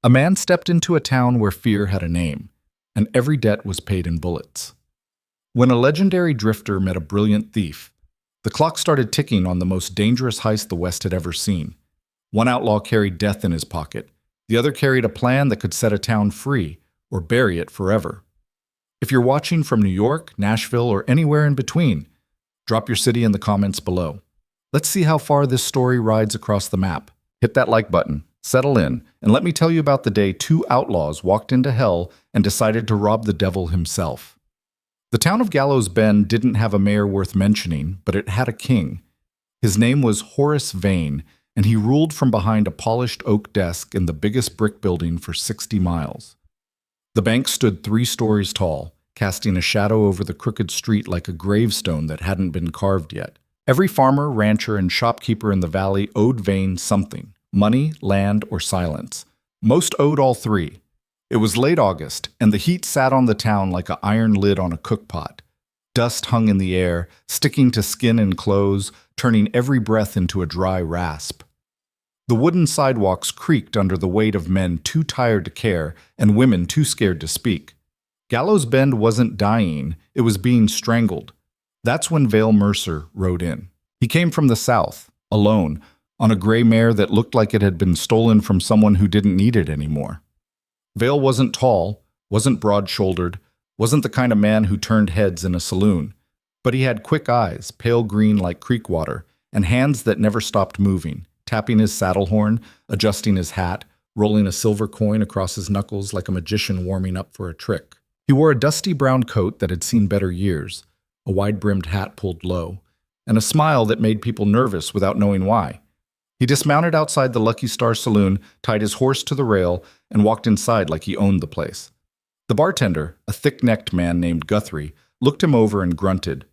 A man stepped into a town where fear had a name, and every debt was paid in bullets. When a legendary drifter met a brilliant thief, the clock started ticking on the most dangerous heist the West had ever seen. One outlaw carried death in his pocket. The other carried a plan that could set a town free or bury it forever. If you're watching from New York, Nashville, or anywhere in between, drop your city in the comments below. Let's see how far this story rides across the map. Hit that like button, settle in, and let me tell you about the day two outlaws walked into hell and decided to rob the devil himself. The town of Gallows Bend didn't have a mayor worth mentioning, but it had a king. His name was Horace Vane, and he ruled from behind a polished oak desk in the biggest brick building for 60 miles. The bank stood 3 stories tall, casting a shadow over the crooked street like a gravestone that hadn't been carved yet. Every farmer, rancher, and shopkeeper in the valley owed Vane something: money, land, or silence. Most owed all 3. It was late August, and the heat sat on the town like an iron lid on a cookpot. Dust hung in the air, sticking to skin and clothes, turning every breath into a dry rasp. The wooden sidewalks creaked under the weight of men too tired to care and women too scared to speak. Gallows Bend wasn't dying, it was being strangled. That's when Vale Mercer rode in. He came from the south, alone, on a gray mare that looked like it had been stolen from someone who didn't need it anymore. Vale wasn't tall, wasn't broad-shouldered, wasn't the kind of man who turned heads in a saloon, but he had quick eyes, pale green like creek water, and hands that never stopped moving, tapping his saddle horn, adjusting his hat, rolling a silver coin across his knuckles like a magician warming up for a trick. He wore a dusty brown coat that had seen better years, a wide-brimmed hat pulled low, and a smile that made people nervous without knowing why. He dismounted outside the Lucky Star Saloon, tied his horse to the rail, and walked inside like he owned the place. The bartender, a thick-necked man named Guthrie, looked him over and grunted.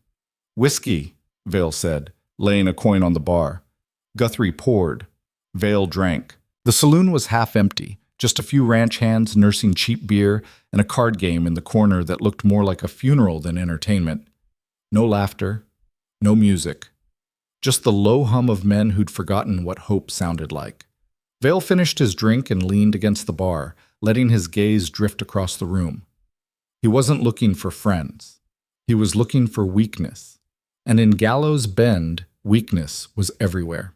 "Whiskey," Vale said, laying a coin on the bar. Guthrie poured. Vale drank. The saloon was half empty, just a few ranch hands nursing cheap beer and a card game in the corner that looked more like a funeral than entertainment. No laughter, no music. Just the low hum of men who'd forgotten what hope sounded like. Vale finished his drink and leaned against the bar, letting his gaze drift across the room. He wasn't looking for friends. He was looking for weakness. And in Gallows Bend, weakness was everywhere.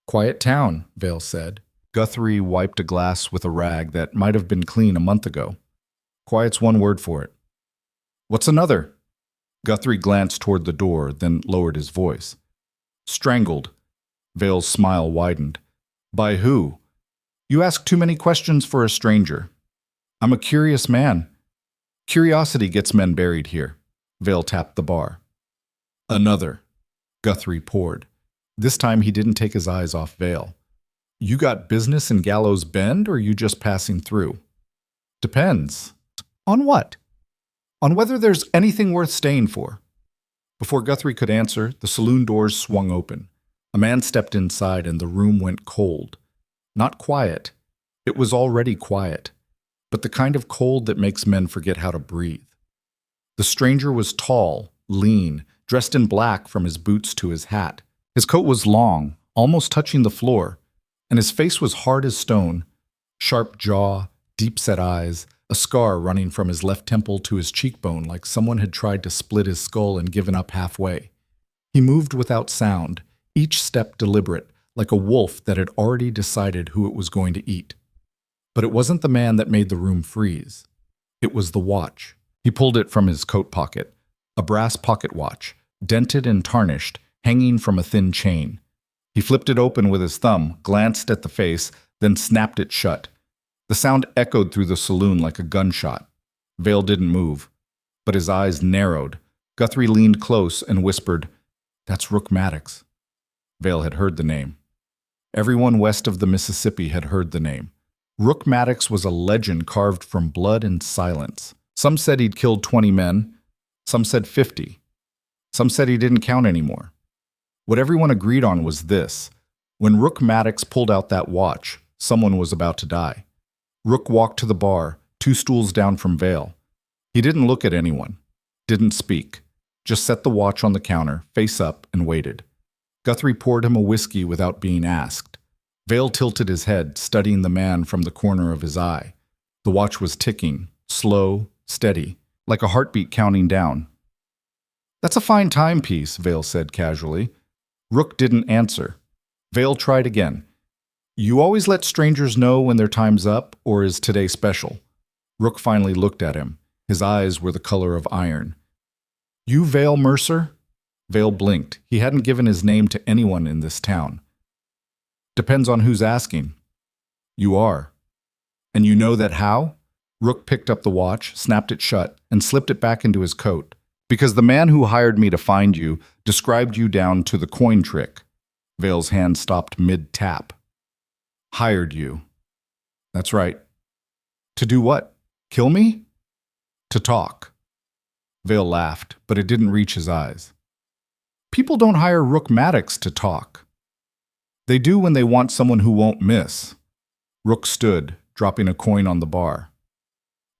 "Quiet town," Vale said. Guthrie wiped a glass with a rag that might have been clean a month ago. "Quiet's one word for it." "What's another?" Guthrie glanced toward the door, then lowered his voice. "Strangled." Vale's smile widened. "By who?" "You ask too many questions for a stranger." "I'm a curious man." "Curiosity gets men buried here." Vale tapped the bar. "Another." Guthrie poured. This time he didn't take his eyes off Vale. "You got business in Gallows Bend, or you just passing through?" "Depends." "On what?" "On whether there's anything worth staying for." Before Guthrie could answer, the saloon doors swung open. A man stepped inside and the room went cold. Not quiet. It was already quiet, but the kind of cold that makes men forget how to breathe. The stranger was tall, lean, dressed in black from his boots to his hat. His coat was long, almost touching the floor, and his face was hard as stone. Sharp jaw, deep-set eyes, a scar running from his left temple to his cheekbone like someone had tried to split his skull and given up halfway. He moved without sound, each step deliberate, like a wolf that had already decided who it was going to eat. But it wasn't the man that made the room freeze. It was the watch. He pulled it from his coat pocket, a brass pocket watch, dented and tarnished, hanging from a thin chain. He flipped it open with his thumb, glanced at the face, then snapped it shut. The sound echoed through the saloon like a gunshot. Vale didn't move, but his eyes narrowed. Guthrie leaned close and whispered, "That's Rook Maddox." Vale had heard the name. Everyone west of the Mississippi had heard the name. Rook Maddox was a legend carved from blood and silence. Some said he'd killed 20 men. Some said 50. Some said he didn't count anymore. What everyone agreed on was this: when Rook Maddox pulled out that watch, someone was about to die. Rook walked to the bar, 2 stools down from Vale. He didn't look at anyone, didn't speak, just set the watch on the counter, face up, and waited. Guthrie poured him a whiskey without being asked. Vale tilted his head, studying the man from the corner of his eye. The watch was ticking, slow, steady, like a heartbeat counting down. "That's a fine timepiece," Vale said casually. Rook didn't answer. Vale tried again. "You always let strangers know when their time's up, or is today special?" Rook finally looked at him. His eyes were the color of iron. "You Vale Mercer?" Vale blinked. He hadn't given his name to anyone in this town. "Depends on who's asking." "You are." "And you know that how?" Rook picked up the watch, snapped it shut, and slipped it back into his coat. "Because the man who hired me to find you described you down to the coin trick." Vale's hand stopped mid-tap. "Hired you." "That's right." "To do what? Kill me?" "To talk." Vale laughed, but it didn't reach his eyes. "People don't hire Rook Maddox to talk." "They do when they want someone who won't miss." Rook stood, dropping a coin on the bar.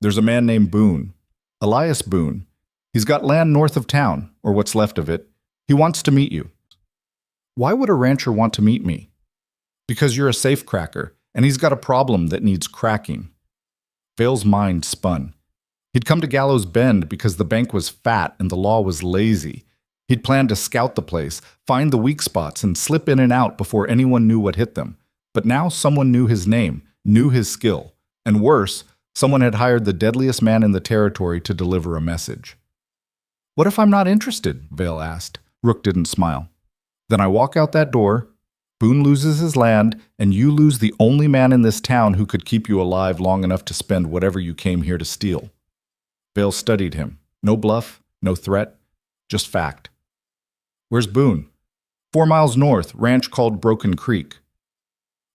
"There's a man named Boone. Elias Boone. He's got land north of town, or what's left of it. He wants to meet you." "Why would a rancher want to meet me?" "Because you're a safecracker, and he's got a problem that needs cracking." Vale's mind spun. He'd come to Gallows Bend because the bank was fat and the law was lazy. He'd planned to scout the place, find the weak spots, and slip in and out before anyone knew what hit them. But now someone knew his name, knew his skill, and worse, someone had hired the deadliest man in the territory to deliver a message. "What if I'm not interested?" Vale asked. Rook didn't smile. "Then I walk out that door, Boone loses his land, and you lose the only man in this town who could keep you alive long enough to spend whatever you came here to steal." Vale studied him. No bluff, no threat, just fact. "Where's Boone?" 4 miles north, ranch called Broken Creek."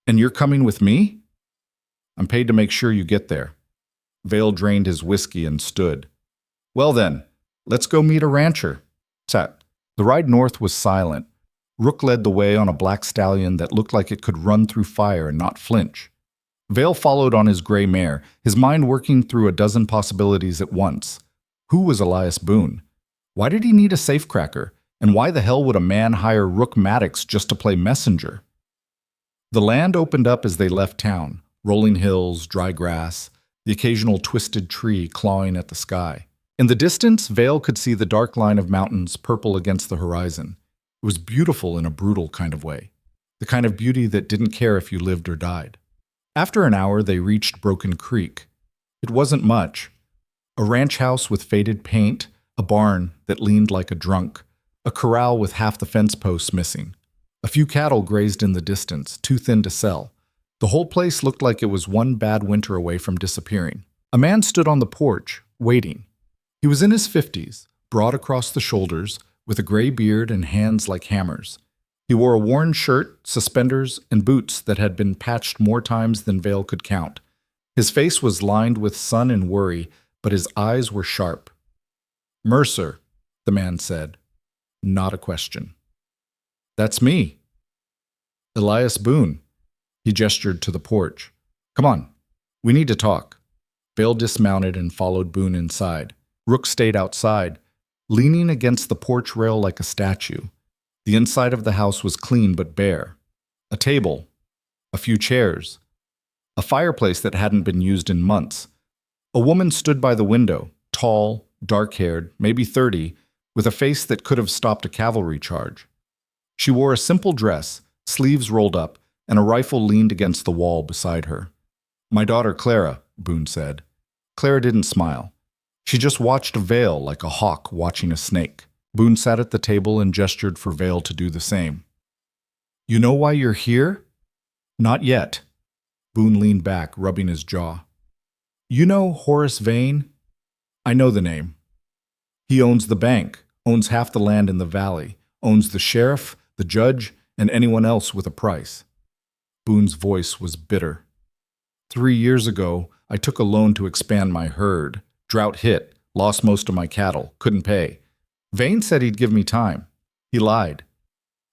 "And you're coming with me?" "I'm paid to make sure you get there." Vale drained his whiskey and stood. "Well then, let's go meet a rancher." Sat. The ride north was silent. Rook led the way on a black stallion that looked like it could run through fire and not flinch. Vale followed on his gray mare, his mind working through a dozen possibilities at once. Who was Elias Boone? Why did he need a safecracker? And why the hell would a man hire Rook Maddox just to play messenger? The land opened up as they left town. Rolling hills, dry grass, the occasional twisted tree clawing at the sky. In the distance, Vale could see the dark line of mountains purple against the horizon. It was beautiful in a brutal kind of way. The kind of beauty that didn't care if you lived or died. After an hour, they reached Broken Creek. It wasn't much. A ranch house with faded paint, a barn that leaned like a drunk, a corral with half the fence posts missing. A few cattle grazed in the distance, too thin to sell. The whole place looked like it was one bad winter away from disappearing. A man stood on the porch, waiting. He was in his 50s, broad across the shoulders, with a gray beard and hands like hammers. He wore a worn shirt, suspenders, and boots that had been patched more times than Vale could count. His face was lined with sun and worry, but his eyes were sharp. "Mercer," the man said. Not a question. "That's me." "Elias Boone." He gestured to the porch. "Come on, we need to talk." Vale dismounted and followed Boone inside. Rook stayed outside, leaning against the porch rail like a statue. The inside of the house was clean but bare. A table, a few chairs, a fireplace that hadn't been used in months. A woman stood by the window, tall, dark-haired, maybe 30, with a face that could have stopped a cavalry charge. She wore a simple dress, sleeves rolled up, and a rifle leaned against the wall beside her. "My daughter Clara," Boone said. Clara didn't smile. She just watched Vale like a hawk watching a snake. Boone sat at the table and gestured for Vale to do the same. "You know why you're here?" "Not yet." Boone leaned back, rubbing his jaw. "You know Horace Vane?" "I know the name." "He owns the bank, owns half the land in the valley, owns the sheriff, the judge, and anyone else with a price." Boone's voice was bitter. 3 years ago, I took a loan to expand my herd. Drought hit, lost most of my cattle, couldn't pay. Vane said he'd give me time. He lied."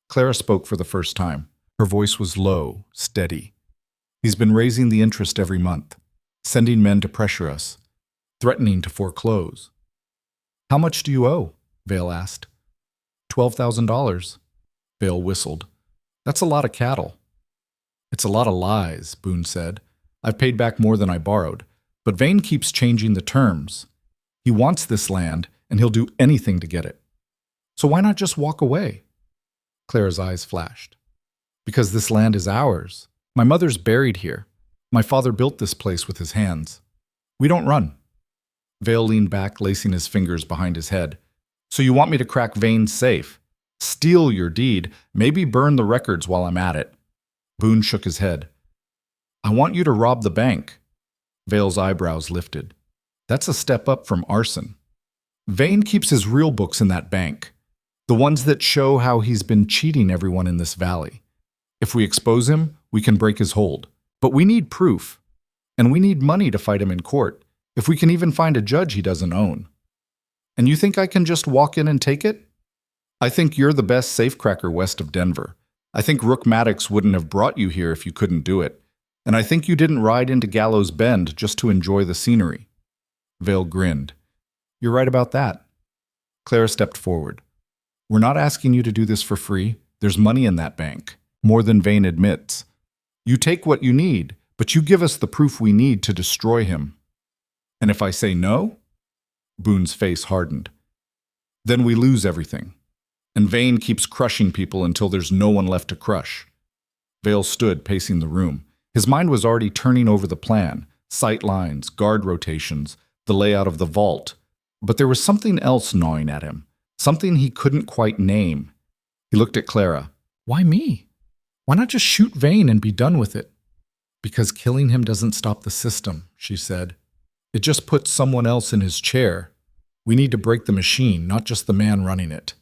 Clara spoke for the first time. Her voice was low, steady. "He's been raising the interest every month, sending men to pressure us, threatening to foreclose." "How much do you owe?" Vale asked. $12,000. Vale whistled. "That's a lot of cattle." It's a lot of lies, Boone said. I've paid back more than I borrowed, but Vane keeps changing the terms. He wants this land, and he'll do anything to get it. So why not just walk away? Clara's eyes flashed. Because this land is ours. My mother's buried here. My father built this place with his hands. We don't run. Vale leaned back, lacing his fingers behind his head. So you want me to crack Vane's safe? Steal your deed, maybe burn the records while I'm at it. Boone shook his head. I want you to rob the bank. Vale's eyebrows lifted. That's a step up from arson. Vane keeps his real books in that bank, the ones that show how he's been cheating everyone in this valley. If we expose him, we can break his hold. But we need proof, and we need money to fight him in court, if we can even find a judge he doesn't own. And you think I can just walk in and take it? I think you're the best safecracker west of Denver. I think Rook Maddox wouldn't have brought you here if you couldn't do it. And I think you didn't ride into Gallows Bend just to enjoy the scenery. Vale grinned. You're right about that. Clara stepped forward. We're not asking you to do this for free. There's money in that bank, more than Vane admits. You take what you need, but you give us the proof we need to destroy him. And if I say no? Boone's face hardened. Then we lose everything. And Vane keeps crushing people until there's no one left to crush. Vale stood, pacing the room. His mind was already turning over the plan, sight lines, guard rotations, the layout of the vault. But there was something else gnawing at him, something he couldn't quite name. He looked at Clara. Why me? Why not just shoot Vane and be done with it? Because killing him doesn't stop the system, she said. It just puts someone else in his chair. We need to break the machine, not just the man running it.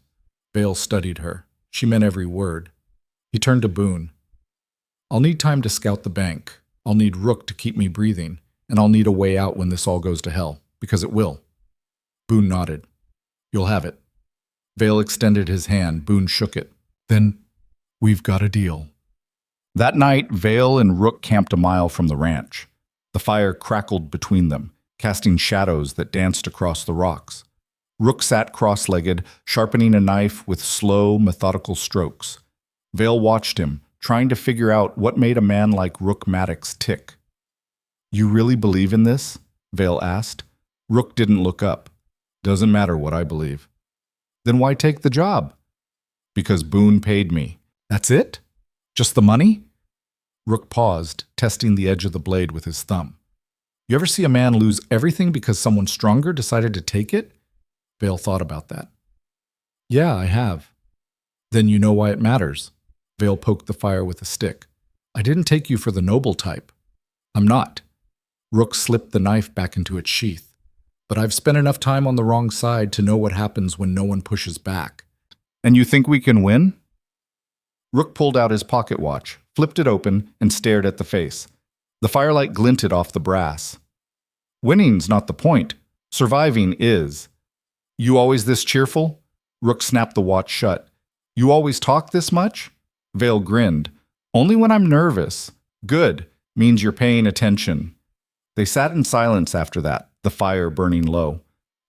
Vale studied her. She meant every word. He turned to Boone. I'll need time to scout the bank. I'll need Rook to keep me breathing, and I'll need a way out when this all goes to hell, because it will. Boone nodded. You'll have it. Vale extended his hand. Boone shook it. Then, we've got a deal. That night, Vale and Rook camped a mile from the ranch. The fire crackled between them, casting shadows that danced across the rocks. Rook sat cross-legged, sharpening a knife with slow, methodical strokes. Vale watched him, trying to figure out what made a man like Rook Maddox tick. You really believe in this? Vale asked. Rook didn't look up. Doesn't matter what I believe. Then why take the job? Because Boone paid me. That's it? Just the money? Rook paused, testing the edge of the blade with his thumb. You ever see a man lose everything because someone stronger decided to take it? Vale thought about that. Yeah, I have. Then you know why it matters. Vale poked the fire with a stick. I didn't take you for the noble type. I'm not. Rook slipped the knife back into its sheath. But I've spent enough time on the wrong side to know what happens when no one pushes back. And you think we can win? Rook pulled out his pocket watch, flipped it open, and stared at the face. The firelight glinted off the brass. Winning's not the point. Surviving is. You always this cheerful? Rook snapped the watch shut. You always talk this much? Vale grinned. Only when I'm nervous. Good. Means you're paying attention. They sat in silence after that, the fire burning low.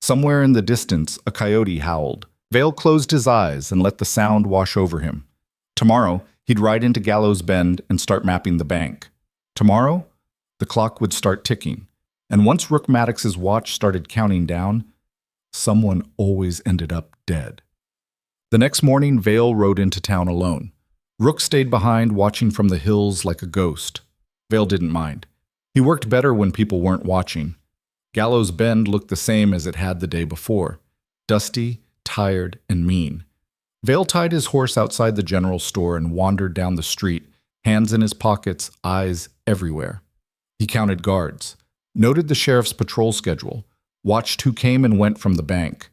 Somewhere in the distance, a coyote howled. Vale closed his eyes and let the sound wash over him. Tomorrow, he'd ride into Gallows Bend and start mapping the bank. Tomorrow, the clock would start ticking. And once Rook Maddox's watch started counting down, someone always ended up dead. The next morning, Vale rode into town alone. Rook stayed behind, watching from the hills like a ghost. Vale didn't mind. He worked better when people weren't watching. Gallows Bend looked the same as it had the day before. Dusty, tired, and mean. Vale tied his horse outside the general store and wandered down the street, hands in his pockets, eyes everywhere. He counted guards, noted the sheriff's patrol schedule, watched who came and went from the bank.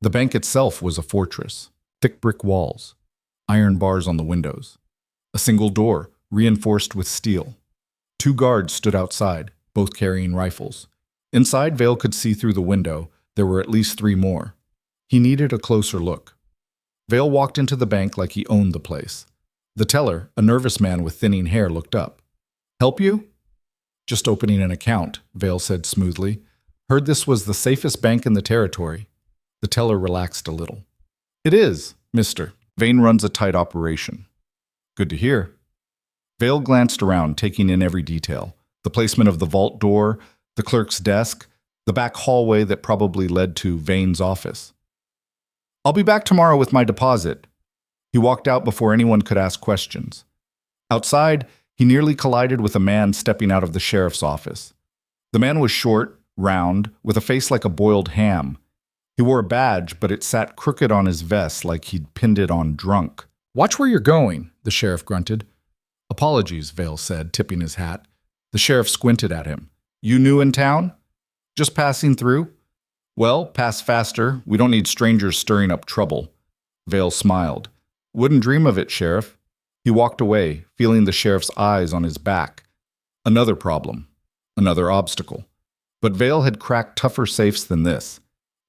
The bank itself was a fortress. Thick brick walls, iron bars on the windows. A single door, reinforced with steel. 2 guards stood outside, both carrying rifles. Inside, Vale could see through the window. There were at least 3 more. He needed a closer look. Vale walked into the bank like he owned the place. The teller, a nervous man with thinning hair, looked up. Help you? Just opening an account, Vale said smoothly. Heard this was the safest bank in the territory. The teller relaxed a little. It is, mister. Vane runs a tight operation. Good to hear. Vale glanced around, taking in every detail. The placement of the vault door, the clerk's desk, the back hallway that probably led to Vane's office. "I'll be back tomorrow with my deposit." He walked out before anyone could ask questions. Outside, he nearly collided with a man stepping out of the sheriff's office. The man was short, round, with a face like a boiled ham. He wore a badge, but it sat crooked on his vest like he'd pinned it on drunk. "Watch where you're going," the sheriff grunted. "Apologies," Vale said, tipping his hat. The sheriff squinted at him. "You new in town? Just passing through?" "Well, pass faster. We don't need strangers stirring up trouble." Vale smiled. "Wouldn't dream of it, Sheriff." He walked away, feeling the sheriff's eyes on his back. Another problem. Another obstacle. But Vale had cracked tougher safes than this.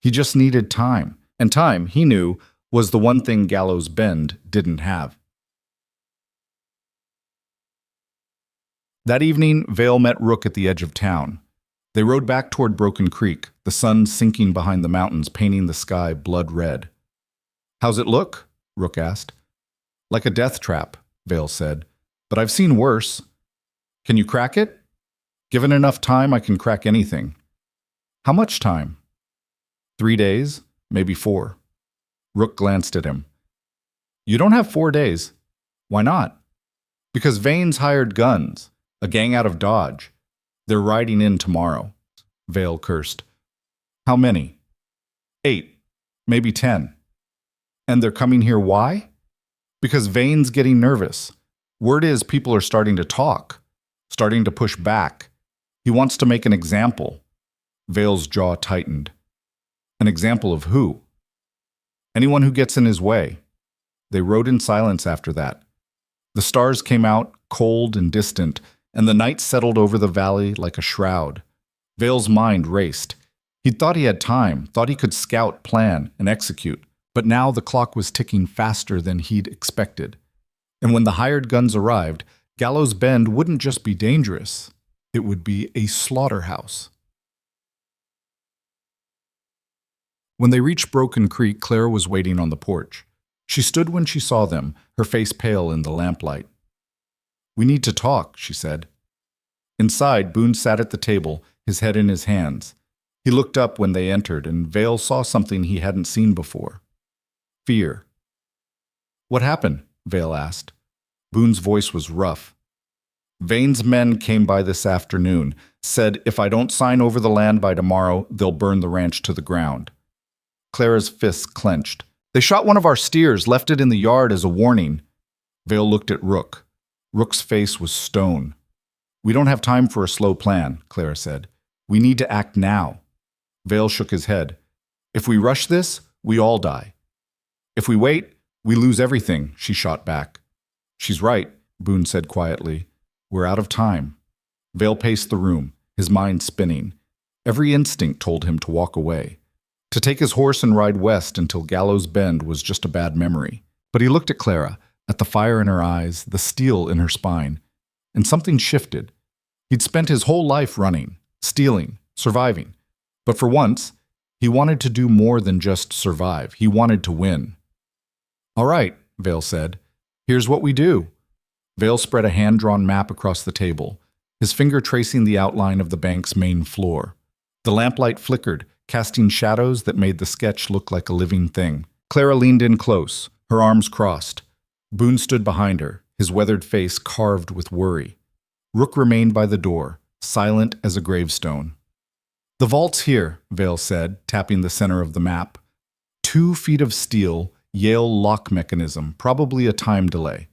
He just needed time. And time, he knew, was the one thing Gallows Bend didn't have. That evening, Vale met Rook at the edge of town. They rode back toward Broken Creek, the sun sinking behind the mountains, painting the sky blood red. "How's it look?" Rook asked. "Like a death trap," Vale said. "But I've seen worse." "Can you crack it?" "Given enough time, I can crack anything." "How much time?" 3 days, maybe 4. Rook glanced at him. "You don't have 4 days." "Why not?" "Because Vane's hired guns, a gang out of Dodge. They're riding in tomorrow." Vale cursed. "How many?" 8, maybe 10. "And they're coming here why?" "Because Vane's getting nervous. Word is people are starting to talk, starting to push back. He wants to make an example." Vale's jaw tightened. "An example of who?" "Anyone who gets in his way." They rode in silence after that. The stars came out, cold and distant, and the night settled over the valley like a shroud. Vale's mind raced. He'd thought he had time, thought he could scout, plan, and execute. But now the clock was ticking faster than he'd expected. And when the hired guns arrived, Gallows Bend wouldn't just be dangerous. It would be a slaughterhouse. When they reached Broken Creek, Clara was waiting on the porch. She stood when she saw them, her face pale in the lamplight. "We need to talk," she said. Inside, Boone sat at the table, his head in his hands. He looked up when they entered, and Vale saw something he hadn't seen before. Fear. "What happened?" Vale asked. Boone's voice was rough. "Vane's men came by this afternoon, said if I don't sign over the land by tomorrow, they'll burn the ranch to the ground." Clara's fists clenched. "They shot one of our steers, left it in the yard as a warning." Vale looked at Rook. Rook's face was stone. "We don't have time for a slow plan," Clara said. "We need to act now." Vale shook his head. "If we rush this, we all die. If we wait, we lose everything," she shot back. "She's right," Boone said quietly. "We're out of time." Vale paced the room, his mind spinning. Every instinct told him to walk away, to take his horse and ride west until Gallows Bend was just a bad memory. But he looked at Clara, at the fire in her eyes, the steel in her spine, and something shifted. He'd spent his whole life running, stealing, surviving. But for once, he wanted to do more than just survive. He wanted to win. "All right," Vale said. "Here's what we do." Vale spread a hand-drawn map across the table, his finger tracing the outline of the bank's main floor. The lamplight flickered, casting shadows that made the sketch look like a living thing. Clara leaned in close, her arms crossed. Boone stood behind her, his weathered face carved with worry. Rook remained by the door, silent as a gravestone. "The vault's here," Vale said, tapping the center of the map. 2 feet of steel, Yale lock mechanism, probably a time delay.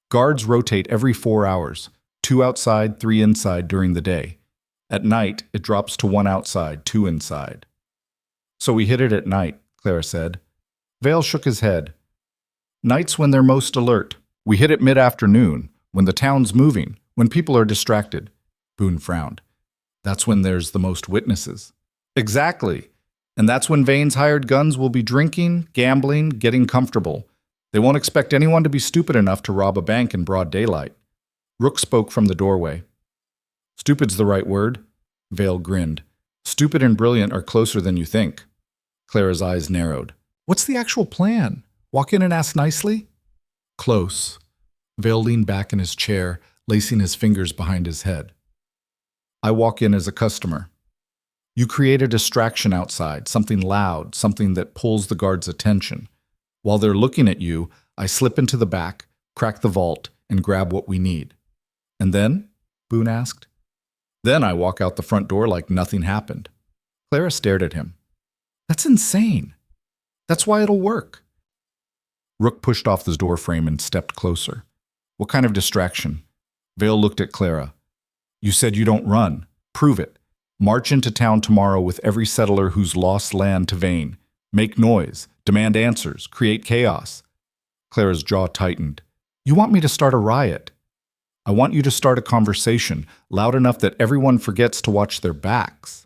Guards rotate every 4 hours, 2 outside, 3 inside during the day. At night, it drops to 1 outside, 2 inside. "So we hit it at night," Clara said. Vale shook his head. "Nights when they're most alert. We hit it mid-afternoon, when the town's moving, when people are distracted." Boone frowned. "That's when there's the most witnesses." "Exactly. And that's when Vane's hired guns will be drinking, gambling, getting comfortable. They won't expect anyone to be stupid enough to rob a bank in broad daylight." Rook spoke from the doorway. "Stupid's the right word." Vale grinned. "Stupid and brilliant are closer than you think." Clara's eyes narrowed. "What's the actual plan? Walk in and ask nicely?" "Close." Vale leaned back in his chair, lacing his fingers behind his head. I walk in as a customer. You create a distraction outside, something loud, something that pulls the guards' attention. While they're looking at you, I slip into the back, crack the vault, and grab what we need. And then? Boone asked. Then I walk out the front door like nothing happened. Clara stared at him. That's insane. That's why it'll work. Rook pushed off the door frame and stepped closer. What kind of distraction? Vale looked at Clara. You said you don't run. Prove it. March into town tomorrow with every settler who's lost land to Vane. Make noise. Demand answers. Create chaos. Clara's jaw tightened. You want me to start a riot? I want you to start a conversation, loud enough that everyone forgets to watch their backs.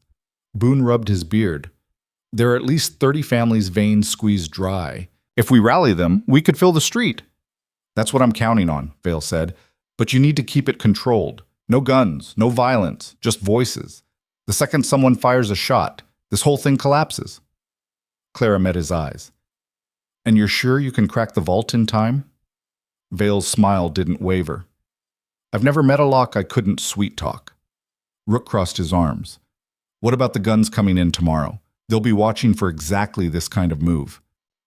Boone rubbed his beard. There are at least 30 families' veins squeezed dry. If we rally them, we could fill the street. That's what I'm counting on, Vale said. But you need to keep it controlled. No guns, no violence, just voices. The second someone fires a shot, this whole thing collapses. Clara met his eyes. And you're sure you can crack the vault in time? Vale's smile didn't waver. I've never met a lock I couldn't sweet talk. Rook crossed his arms. What about the guns coming in tomorrow? They'll be watching for exactly this kind of move.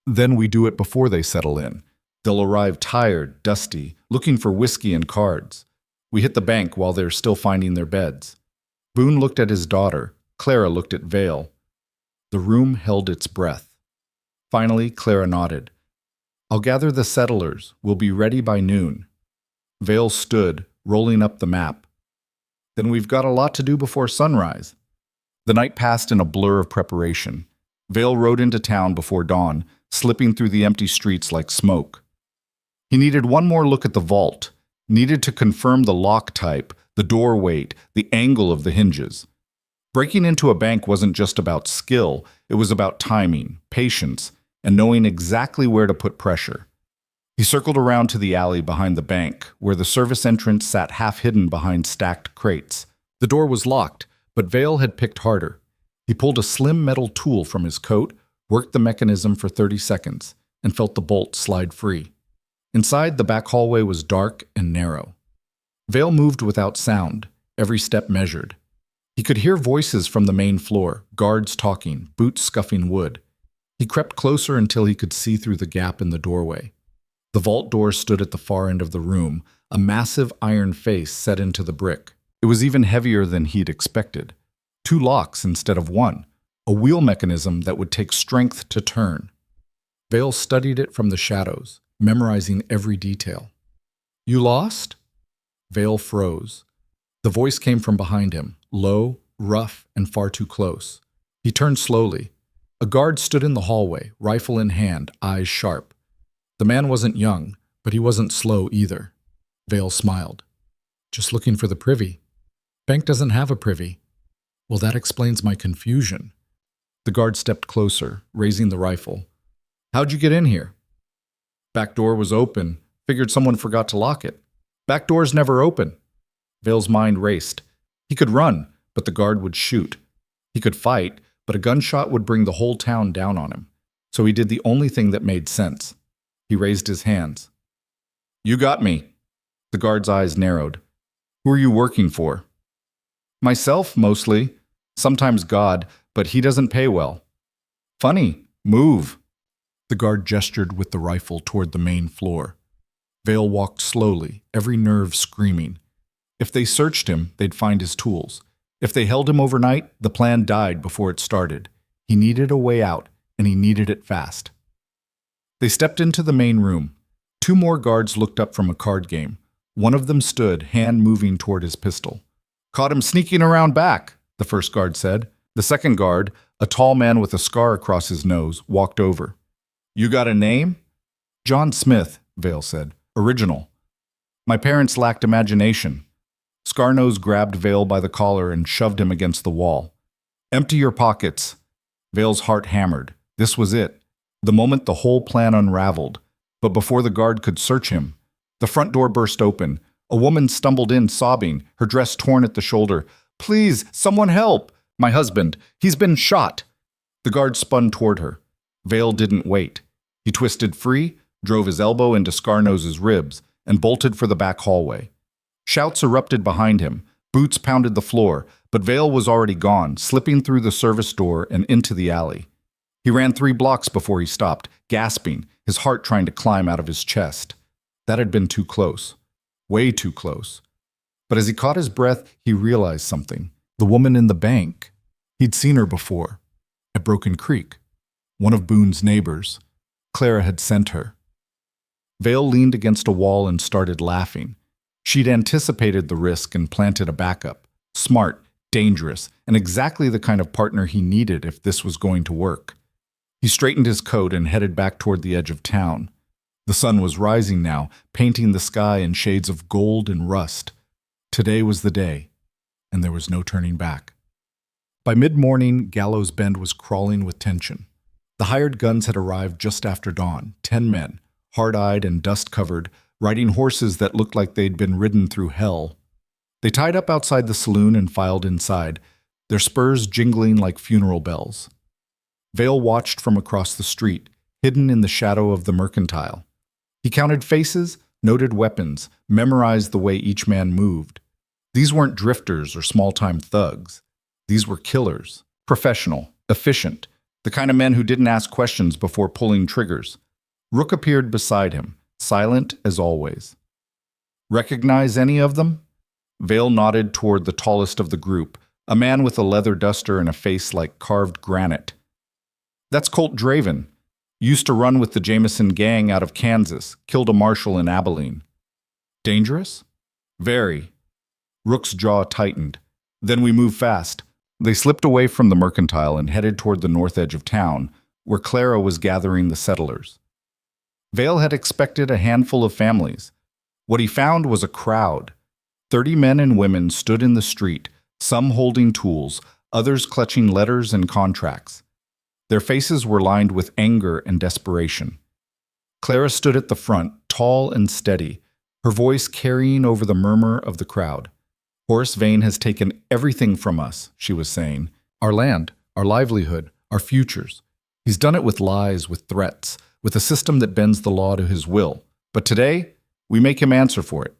Then we do it before they settle in. They'll arrive tired, dusty, looking for whiskey and cards. We hit the bank while they're still finding their beds. Boone looked at his daughter. Clara looked at Vale. The room held its breath. Finally, Clara nodded. I'll gather the settlers. We'll be ready by noon. Vale stood, rolling up the map. Then we've got a lot to do before sunrise. The night passed in a blur of preparation. Vale rode into town before dawn, slipping through the empty streets like smoke. He needed one more look at the vault, needed to confirm the lock type, the door weight, the angle of the hinges. Breaking into a bank wasn't just about skill, it was about timing, patience, and knowing exactly where to put pressure. He circled around to the alley behind the bank, where the service entrance sat half-hidden behind stacked crates. The door was locked, but Vale had picked harder. He pulled a slim metal tool from his coat, worked the mechanism for 30 seconds, and felt the bolt slide free. Inside, the back hallway was dark and narrow. Vale moved without sound, every step measured. He could hear voices from the main floor, guards talking, boots scuffing wood. He crept closer until he could see through the gap in the doorway. The vault door stood at the far end of the room, a massive iron face set into the brick. It was even heavier than he'd expected. 2 locks instead of 1, a wheel mechanism that would take strength to turn. Vale studied it from the shadows, memorizing every detail. You lost? Vale froze. The voice came from behind him, low, rough, and far too close. He turned slowly. A guard stood in the hallway, rifle in hand, eyes sharp. The man wasn't young, but he wasn't slow either. Vale smiled. Just looking for the privy. Bank doesn't have a privy. Well, that explains my confusion. The guard stepped closer, raising the rifle. How'd you get in here? Back door was open. Figured someone forgot to lock it. Back doors never open. Vale's mind raced. He could run, but the guard would shoot. He could fight, but a gunshot would bring the whole town down on him. So he did the only thing that made sense. He raised his hands. You got me. The guard's eyes narrowed. Who are you working for? Myself, mostly. Sometimes God, but he doesn't pay well. Funny. Move. The guard gestured with the rifle toward the main floor. Vale walked slowly, every nerve screaming. If they searched him, they'd find his tools. If they held him overnight, the plan died before it started. He needed a way out, and he needed it fast. They stepped into the main room. 2 more guards looked up from a card game. One of them stood, hand moving toward his pistol. Caught him sneaking around back, the first guard said. The second guard, a tall man with a scar across his nose, walked over. You got a name? John Smith, Vale said. Original. My parents lacked imagination. Scarnose grabbed Vale by the collar and shoved him against the wall. Empty your pockets. Vale's heart hammered. This was it. The moment the whole plan unraveled. But before the guard could search him, the front door burst open. A woman stumbled in, sobbing, her dress torn at the shoulder. Please, someone help! My husband. He's been shot. The guard spun toward her. Vale didn't wait. He twisted free, drove his elbow into Scarnose's ribs, and bolted for the back hallway. Shouts erupted behind him. Boots pounded the floor, but Vale was already gone, slipping through the service door and into the alley. He ran 3 blocks before he stopped, gasping, his heart trying to climb out of his chest. That had been too close. Way too close. But as he caught his breath, he realized something. The woman in the bank. He'd seen her before. At Broken Creek. One of Boone's neighbors. Clara had sent her. Vale leaned against a wall and started laughing. She'd anticipated the risk and planted a backup. Smart, dangerous, and exactly the kind of partner he needed if this was going to work. He straightened his coat and headed back toward the edge of town. The sun was rising now, painting the sky in shades of gold and rust. Today was the day, and there was no turning back. By mid-morning, Gallows Bend was crawling with tension. The hired guns had arrived just after dawn, 10 men, hard-eyed and dust-covered, riding horses that looked like they'd been ridden through hell. They tied up outside the saloon and filed inside, their spurs jingling like funeral bells. Vale watched from across the street, hidden in the shadow of the mercantile. He counted faces, noted weapons, memorized the way each man moved. These weren't drifters or small-time thugs. These were killers, professional, efficient, the kind of men who didn't ask questions before pulling triggers. Rook appeared beside him, silent as always. Recognize any of them? Vale nodded toward the tallest of the group, a man with a leather duster and a face like carved granite. That's Colt Draven. Used to run with the Jameson gang out of Kansas, killed a marshal in Abilene. Dangerous? Very. Rook's jaw tightened. Then we moved fast. They slipped away from the mercantile and headed toward the north edge of town, where Clara was gathering the settlers. Vale had expected a handful of families. What he found was a crowd. 30 men and women stood in the street, some holding tools, others clutching letters and contracts. Their faces were lined with anger and desperation. Clara stood at the front, tall and steady, her voice carrying over the murmur of the crowd. Horace Vane has taken everything from us, she was saying. Our land, our livelihood, our futures. He's done it with lies, with threats, with a system that bends the law to his will. But today, we make him answer for it.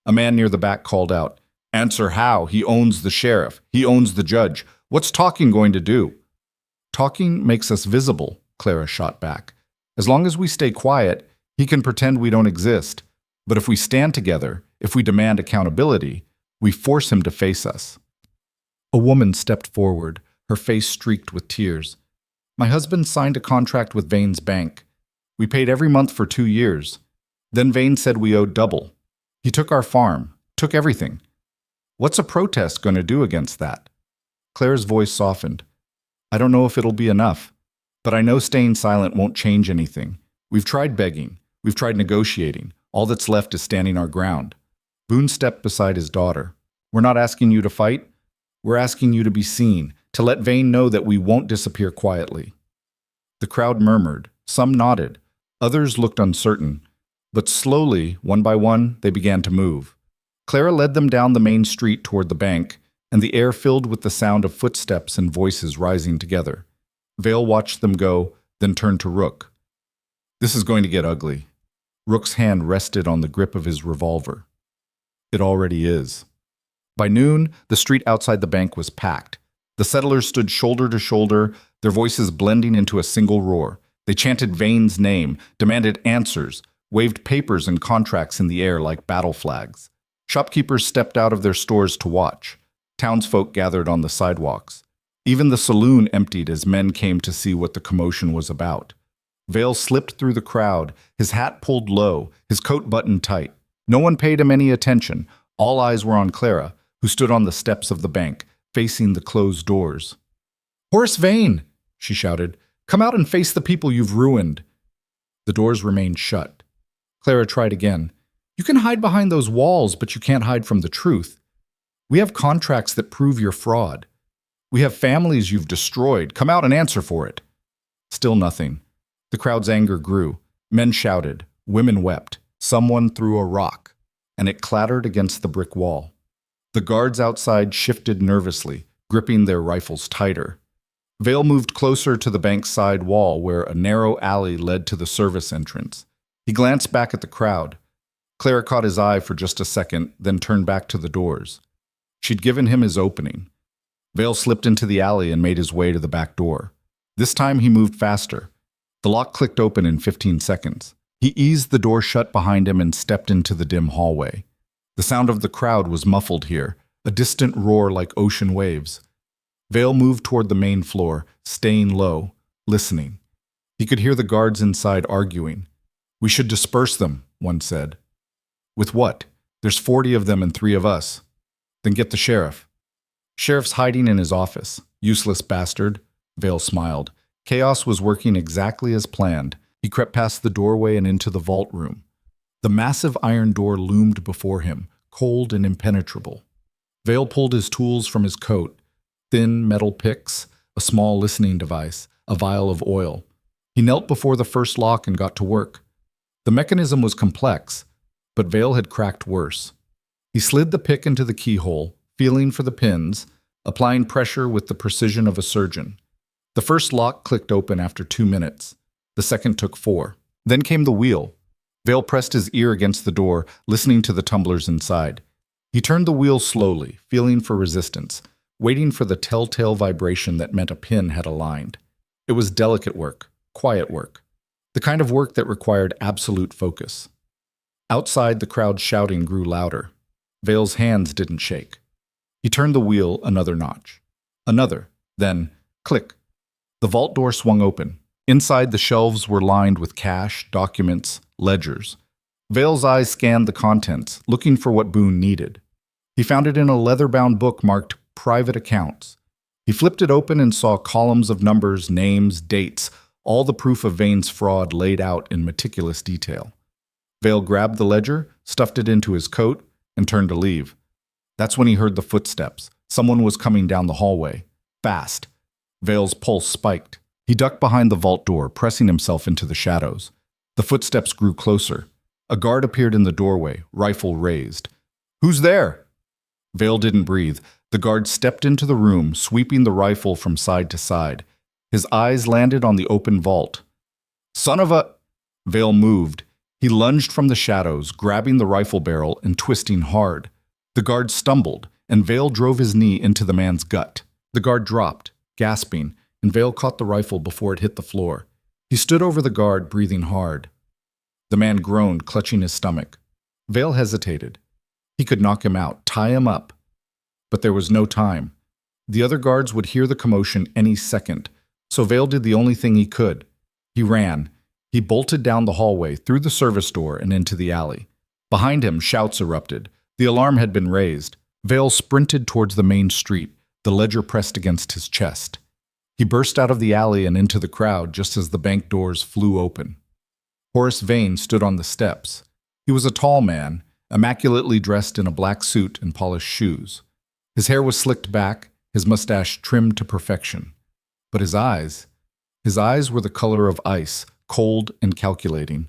A man near the back called out, "Answer how? He owns the sheriff. He owns the judge. What's talking going to do?" "Talking makes us visible," Clara shot back. "As long as we stay quiet, he can pretend we don't exist. But if we stand together, if we demand accountability, we force him to face us." A woman stepped forward, her face streaked with tears. "My husband signed a contract with Vane's bank. We paid every month for 2 years. Then Vane said we owed double. He took our farm, took everything. What's a protest going to do against that?" Claire's voice softened. "I don't know if it'll be enough, but I know staying silent won't change anything. We've tried begging. We've tried negotiating. All that's left is standing our ground." Boone stepped beside his daughter. "We're not asking you to fight. We're asking you to be seen, to let Vane know that we won't disappear quietly." The crowd murmured. Some nodded. Others looked uncertain. But slowly, one by one, they began to move. Clara led them down the main street toward the bank, and the air filled with the sound of footsteps and voices rising together. Vale watched them go, then turned to Rook. "This is going to get ugly." Rook's hand rested on the grip of his revolver. "It already is." By noon, the street outside the bank was packed. The settlers stood shoulder to shoulder, their voices blending into a single roar. They chanted Vane's name, demanded answers, waved papers and contracts in the air like battle flags. Shopkeepers stepped out of their stores to watch. Townsfolk gathered on the sidewalks. Even the saloon emptied as men came to see what the commotion was about. Vale slipped through the crowd, his hat pulled low, his coat buttoned tight. No one paid him any attention. All eyes were on Clara, who stood on the steps of the bank, facing the closed doors. "Horace Vane!" she shouted. "Come out and face the people you've ruined." The doors remained shut. Clara tried again. "You can hide behind those walls, but you can't hide from the truth. We have contracts that prove your fraud. We have families you've destroyed. Come out and answer for it." Still nothing. The crowd's anger grew. Men shouted. Women wept. Someone threw a rock, and it clattered against the brick wall. The guards outside shifted nervously, gripping their rifles tighter. Vale moved closer to the bank's side wall where a narrow alley led to the service entrance. He glanced back at the crowd. Clara caught his eye for just a second, then turned back to the doors. She'd given him his opening. Vale slipped into the alley and made his way to the back door. This time he moved faster. The lock clicked open in 15 seconds. He eased the door shut behind him and stepped into the dim hallway. The sound of the crowd was muffled here, a distant roar like ocean waves. Vale moved toward the main floor, staying low, listening. He could hear the guards inside arguing. "We should disperse them," one said. "With what? There's 40 of them and 3 of us." "Then get the sheriff." "Sheriff's hiding in his office. Useless bastard." Vale smiled. Chaos was working exactly as planned. He crept past the doorway and into the vault room. The massive iron door loomed before him, cold and impenetrable. Vale pulled his tools from his coat, thin metal picks, a small listening device, a vial of oil. He knelt before the first lock and got to work. The mechanism was complex, but Vale had cracked worse. He slid the pick into the keyhole, feeling for the pins, applying pressure with the precision of a surgeon. The first lock clicked open after 2 minutes. The second took 4. Then came the wheel. Vale pressed his ear against the door, listening to the tumblers inside. He turned the wheel slowly, feeling for resistance, waiting for the telltale vibration that meant a pin had aligned. It was delicate work, quiet work, the kind of work that required absolute focus. Outside, the crowd's shouting grew louder. Vale's hands didn't shake. He turned the wheel another notch. Another. Then, click. The vault door swung open. Inside, the shelves were lined with cash, documents, ledgers. Vale's eyes scanned the contents, looking for what Boone needed. He found it in a leather-bound book marked Private Accounts. He flipped it open and saw columns of numbers, names, dates, all the proof of Vane's fraud laid out in meticulous detail. Vale grabbed the ledger, stuffed it into his coat, and turned to leave. That's when he heard the footsteps. Someone was coming down the hallway. Fast. Vale's pulse spiked. He ducked behind the vault door, pressing himself into the shadows. The footsteps grew closer. A guard appeared in the doorway, rifle raised. "Who's there?" Vale didn't breathe. The guard stepped into the room, sweeping the rifle from side to side. His eyes landed on the open vault. "Son of a—" Vale moved. He lunged from the shadows, grabbing the rifle barrel and twisting hard. The guard stumbled, and Vale drove his knee into the man's gut. The guard dropped, gasping, and Vale caught the rifle before it hit the floor. He stood over the guard, breathing hard. The man groaned, clutching his stomach. Vale hesitated. He could knock him out, tie him up. But there was no time. The other guards would hear the commotion any second, so Vale did the only thing he could. He ran. He bolted down the hallway, through the service door, and into the alley. Behind him, shouts erupted. The alarm had been raised. Vale sprinted towards the main street, the ledger pressed against his chest. He burst out of the alley and into the crowd just as the bank doors flew open. Horace Vane stood on the steps. He was a tall man, immaculately dressed in a black suit and polished shoes. His hair was slicked back, his mustache trimmed to perfection. But his eyes were the color of ice, cold and calculating.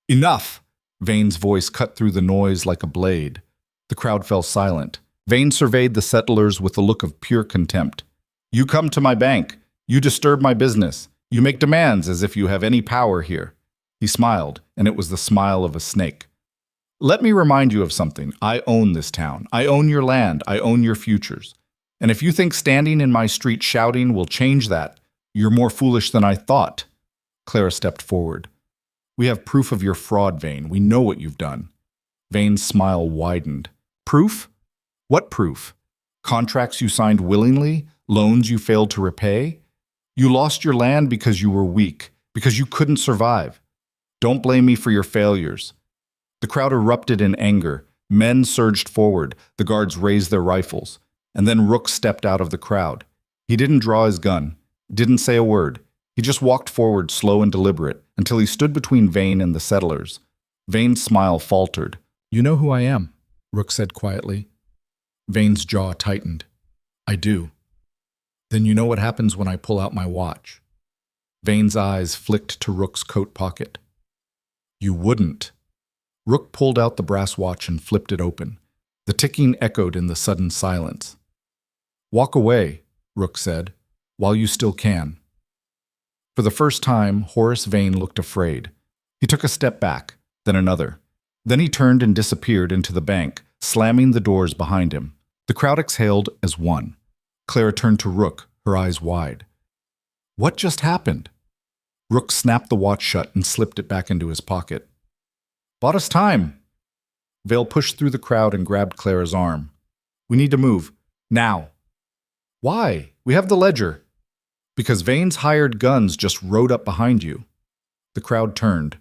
"Enough!" Vane's voice cut through the noise like a blade. The crowd fell silent. Vane surveyed the settlers with a look of pure contempt. "You come to my bank. You disturb my business. You make demands as if you have any power here." He smiled, and it was the smile of a snake. "Let me remind you of something. I own this town. I own your land. I own your futures. And if you think standing in my street shouting will change that, you're more foolish than I thought." Clara stepped forward. "We have proof of your fraud, Vane. We know what you've done." Vane's smile widened. "Proof? What proof? Contracts you signed willingly? Loans you failed to repay? You lost your land because you were weak, because you couldn't survive. Don't blame me for your failures." The crowd erupted in anger. Men surged forward. The guards raised their rifles. And then Rook stepped out of the crowd. He didn't draw his gun, didn't say a word. He just walked forward, slow and deliberate, until he stood between Vane and the settlers. Vane's smile faltered. "You know who I am," Rook said quietly. Vane's jaw tightened. "I do." "Then you know what happens when I pull out my watch." Vane's eyes flicked to Rook's coat pocket. "You wouldn't." Rook pulled out the brass watch and flipped it open. The ticking echoed in the sudden silence. "Walk away," Rook said, "while you still can." For the first time, Horace Vane looked afraid. He took a step back, then another. Then he turned and disappeared into the bank, slamming the doors behind him. The crowd exhaled as one. Clara turned to Rook, her eyes wide. What just happened? Rook snapped the watch shut and slipped it back into his pocket. Bought us time. Vale pushed through the crowd and grabbed Clara's arm. We need to move. Now. Why? We have the ledger. Because Vane's hired guns just rode up behind you. The crowd turned.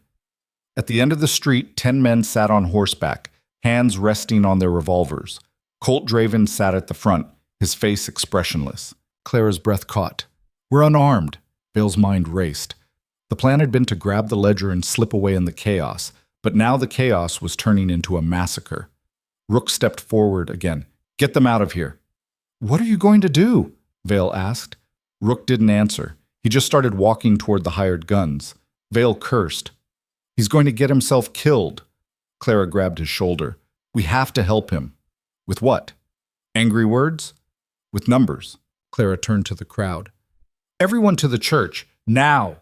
At the end of the street, 10 men sat on horseback, hands resting on their revolvers. Colt Draven sat at the front, his face expressionless. Clara's breath caught. We're unarmed. Vale's mind raced. The plan had been to grab the ledger and slip away in the chaos, but now the chaos was turning into a massacre. Rook stepped forward again. Get them out of here. What are you going to do? Vale asked. Rook didn't answer. He just started walking toward the hired guns. Vale cursed. He's going to get himself killed. Clara grabbed his shoulder. We have to help him. With what? Angry words? With numbers. Clara turned to the crowd. Everyone to the church, now!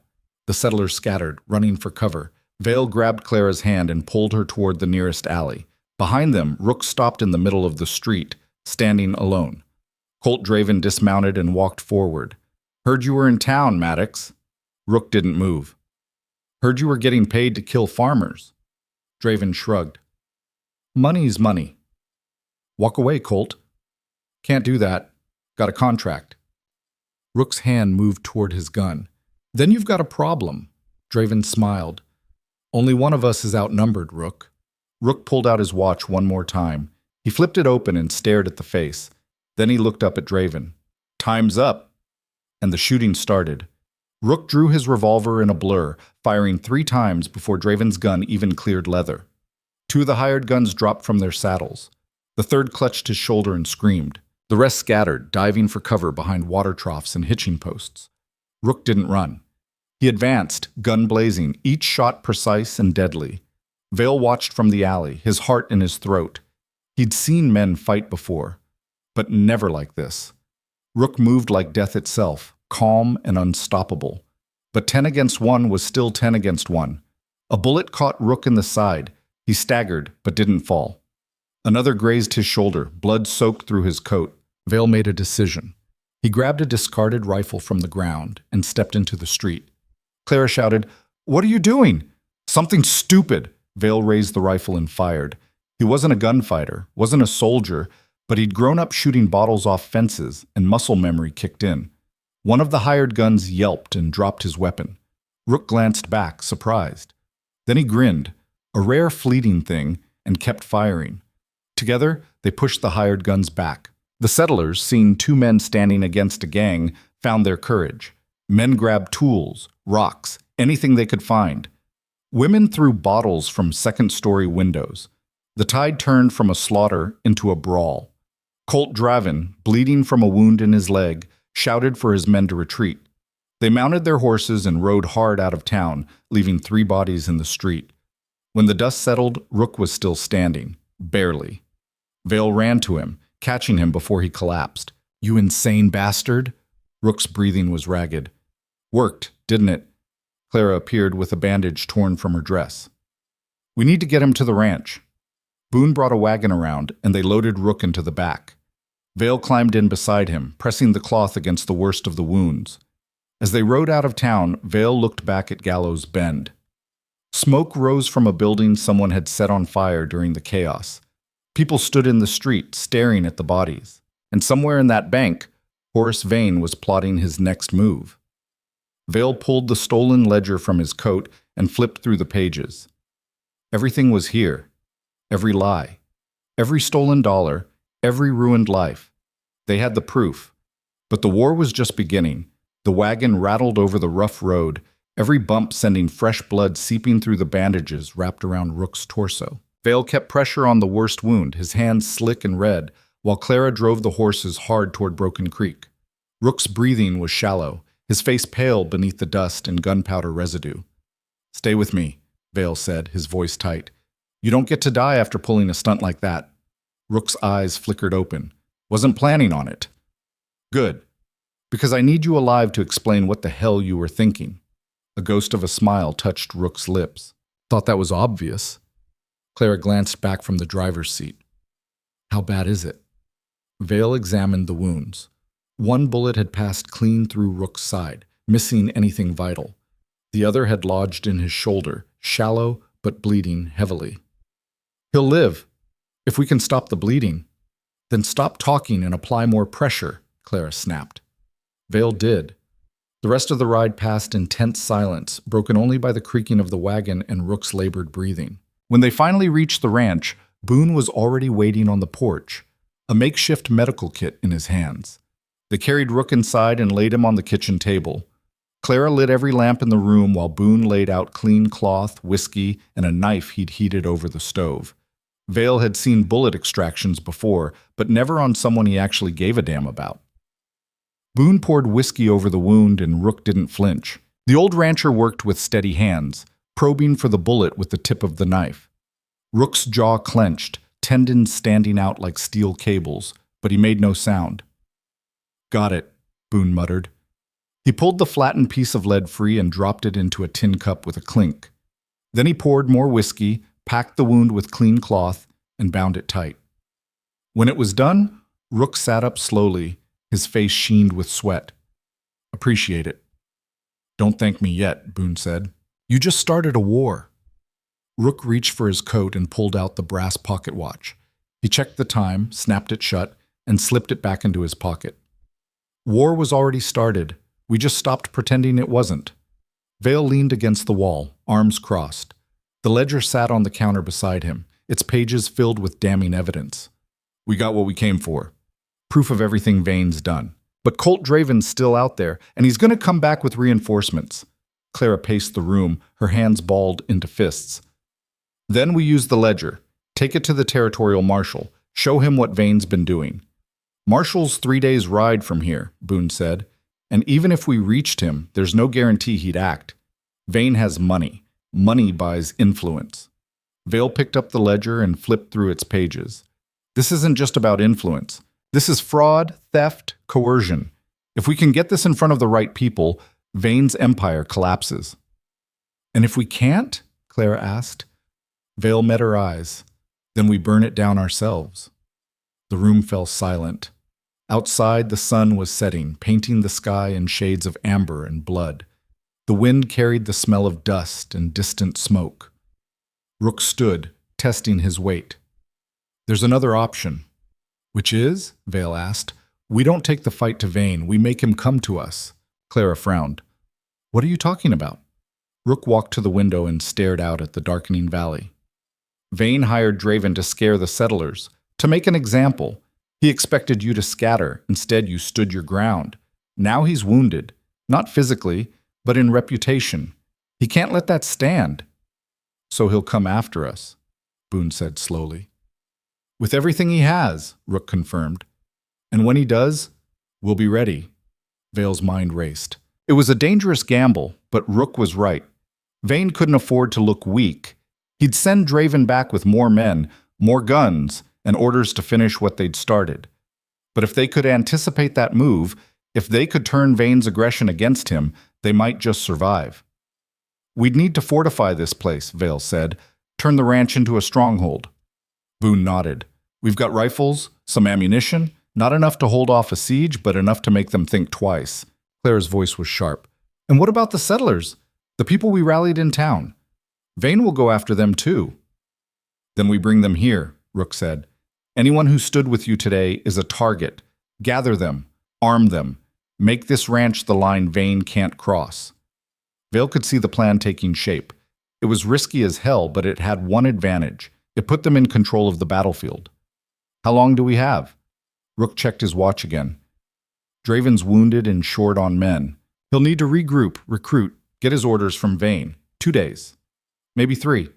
The settlers scattered, running for cover. Vale grabbed Clara's hand and pulled her toward the nearest alley. Behind them, Rook stopped in the middle of the street, standing alone. Colt Draven dismounted and walked forward. Heard you were in town, Maddox. Rook didn't move. Heard you were getting paid to kill farmers. Draven shrugged. Money's money. Walk away, Colt. Can't do that. Got a contract. Rook's hand moved toward his gun. Then you've got a problem. Draven smiled. Only one of us is outnumbered, Rook. Rook pulled out his watch one more time. He flipped it open and stared at the face. Then he looked up at Draven. Time's up. And the shooting started. Rook drew his revolver in a blur, firing 3 times before Draven's gun even cleared leather. 2 of the hired guns dropped from their saddles. The third clutched his shoulder and screamed. The rest scattered, diving for cover behind water troughs and hitching posts. Rook didn't run. He advanced, gun blazing, each shot precise and deadly. Vale watched from the alley, his heart in his throat. He'd seen men fight before, but never like this. Rook moved like death itself, calm and unstoppable. But 10 against 1 was still 10 against 1. A bullet caught Rook in the side. He staggered, but didn't fall. Another grazed his shoulder, blood soaked through his coat. Vale made a decision. He grabbed a discarded rifle from the ground and stepped into the street. Clara shouted, What are you doing? Something stupid. Vale raised the rifle and fired. He wasn't a gunfighter, wasn't a soldier, but he'd grown up shooting bottles off fences, and muscle memory kicked in. One of the hired guns yelped and dropped his weapon. Rook glanced back, surprised. Then he grinned, a rare fleeting thing, and kept firing. Together, they pushed the hired guns back. The settlers, seeing 2 men standing against a gang, found their courage. Men grabbed tools, rocks, anything they could find. Women threw bottles from second-story windows. The tide turned from a slaughter into a brawl. Colt Draven, bleeding from a wound in his leg, shouted for his men to retreat. They mounted their horses and rode hard out of town, leaving 3 bodies in the street. When the dust settled, Rook was still standing, barely. Vale ran to him, catching him before he collapsed. You insane bastard? Rook's breathing was ragged. Worked, didn't it? Clara appeared with a bandage torn from her dress. We need to get him to the ranch. Boone brought a wagon around, and they loaded Rook into the back. Vale climbed in beside him, pressing the cloth against the worst of the wounds. As they rode out of town, Vale looked back at Gallows Bend. Smoke rose from a building someone had set on fire during the chaos. People stood in the street, staring at the bodies. And somewhere in that bank, Horace Vane was plotting his next move. Vale pulled the stolen ledger from his coat and flipped through the pages. Everything was here. Every lie. Every stolen dollar. Every ruined life. They had the proof. But the war was just beginning. The wagon rattled over the rough road, every bump sending fresh blood seeping through the bandages wrapped around Rook's torso. Vale kept pressure on the worst wound, his hands slick and red, while Clara drove the horses hard toward Broken Creek. Rook's breathing was shallow, his face pale beneath the dust and gunpowder residue. Stay with me, Vale said, his voice tight. You don't get to die after pulling a stunt like that. Rook's eyes flickered open. Wasn't planning on it. Good. Because I need you alive to explain what the hell you were thinking. A ghost of a smile touched Rook's lips. Thought that was obvious. Clara glanced back from the driver's seat. How bad is it? Vale examined the wounds. One bullet had passed clean through Rook's side, missing anything vital. The other had lodged in his shoulder, shallow but bleeding heavily. He'll live, if we can stop the bleeding. Then stop talking and apply more pressure, Clara snapped. Vale did. The rest of the ride passed in tense silence, broken only by the creaking of the wagon and Rook's labored breathing. When they finally reached the ranch, Boone was already waiting on the porch, a makeshift medical kit in his hands. They carried Rook inside and laid him on the kitchen table. Clara lit every lamp in the room while Boone laid out clean cloth, whiskey, and a knife he'd heated over the stove. Vale had seen bullet extractions before, but never on someone he actually gave a damn about. Boone poured whiskey over the wound and Rook didn't flinch. The old rancher worked with steady hands, probing for the bullet with the tip of the knife. Rook's jaw clenched, tendons standing out like steel cables, but he made no sound. Got it, Boone muttered. He pulled the flattened piece of lead free and dropped it into a tin cup with a clink. Then he poured more whiskey, packed the wound with clean cloth, and bound it tight. When it was done, Rook sat up slowly, his face sheened with sweat. Appreciate it. Don't thank me yet, Boone said. You just started a war. Rook reached for his coat and pulled out the brass pocket watch. He checked the time, snapped it shut, and slipped it back into his pocket. War was already started. We just stopped pretending it wasn't. Vale leaned against the wall, arms crossed. The ledger sat on the counter beside him, its pages filled with damning evidence. We got what we came for. Proof of everything Vane's done. But Colt Draven's still out there, and he's going to come back with reinforcements. Clara paced the room, her hands balled into fists. Then we use the ledger. Take it to the territorial marshal. Show him what Vane's been doing. Marshall's 3 days' ride from here, Boone said. And even if we reached him, there's no guarantee he'd act. Vane has money. Money buys influence. Vale picked up the ledger and flipped through its pages. This isn't just about influence. This is fraud, theft, coercion. If we can get this in front of the right people, Vane's empire collapses. And if we can't? Clara asked. Vale met her eyes. Then we burn it down ourselves. The room fell silent. Outside, the sun was setting, painting the sky in shades of amber and blood. The wind carried the smell of dust and distant smoke. Rook stood, testing his weight. There's another option. Which is? Vale asked. We don't take the fight to Vane, we make him come to us. Clara frowned. What are you talking about? Rook walked to the window and stared out at the darkening valley. Vane hired Draven to scare the settlers, to make an example. He expected you to scatter. Instead, you stood your ground. Now he's wounded, not physically, but in reputation. He can't let that stand. So he'll come after us, Boone said slowly. With everything he has, Rook confirmed. And when he does, we'll be ready. Vale's mind raced. It was a dangerous gamble, but Rook was right. Vane couldn't afford to look weak. He'd send Draven back with more men, more guns, and orders to finish what they'd started. But if they could anticipate that move, if they could turn Vane's aggression against him, they might just survive. We'd need to fortify this place, Vale said. Turn the ranch into a stronghold. Boone nodded. We've got rifles, some ammunition, not enough to hold off a siege, but enough to make them think twice. Clara's voice was sharp. And what about the settlers? The people we rallied in town? Vane will go after them too. Then we bring them here, Rook said. Anyone who stood with you today is a target. Gather them, arm them, make this ranch the line Vane can't cross. Vale could see the plan taking shape. It was risky as hell, but it had one advantage. It put them in control of the battlefield. How long do we have? Rook checked his watch again. Draven's wounded and short on men. He'll need to regroup, recruit, get his orders from Vane. 2 days. Maybe 3.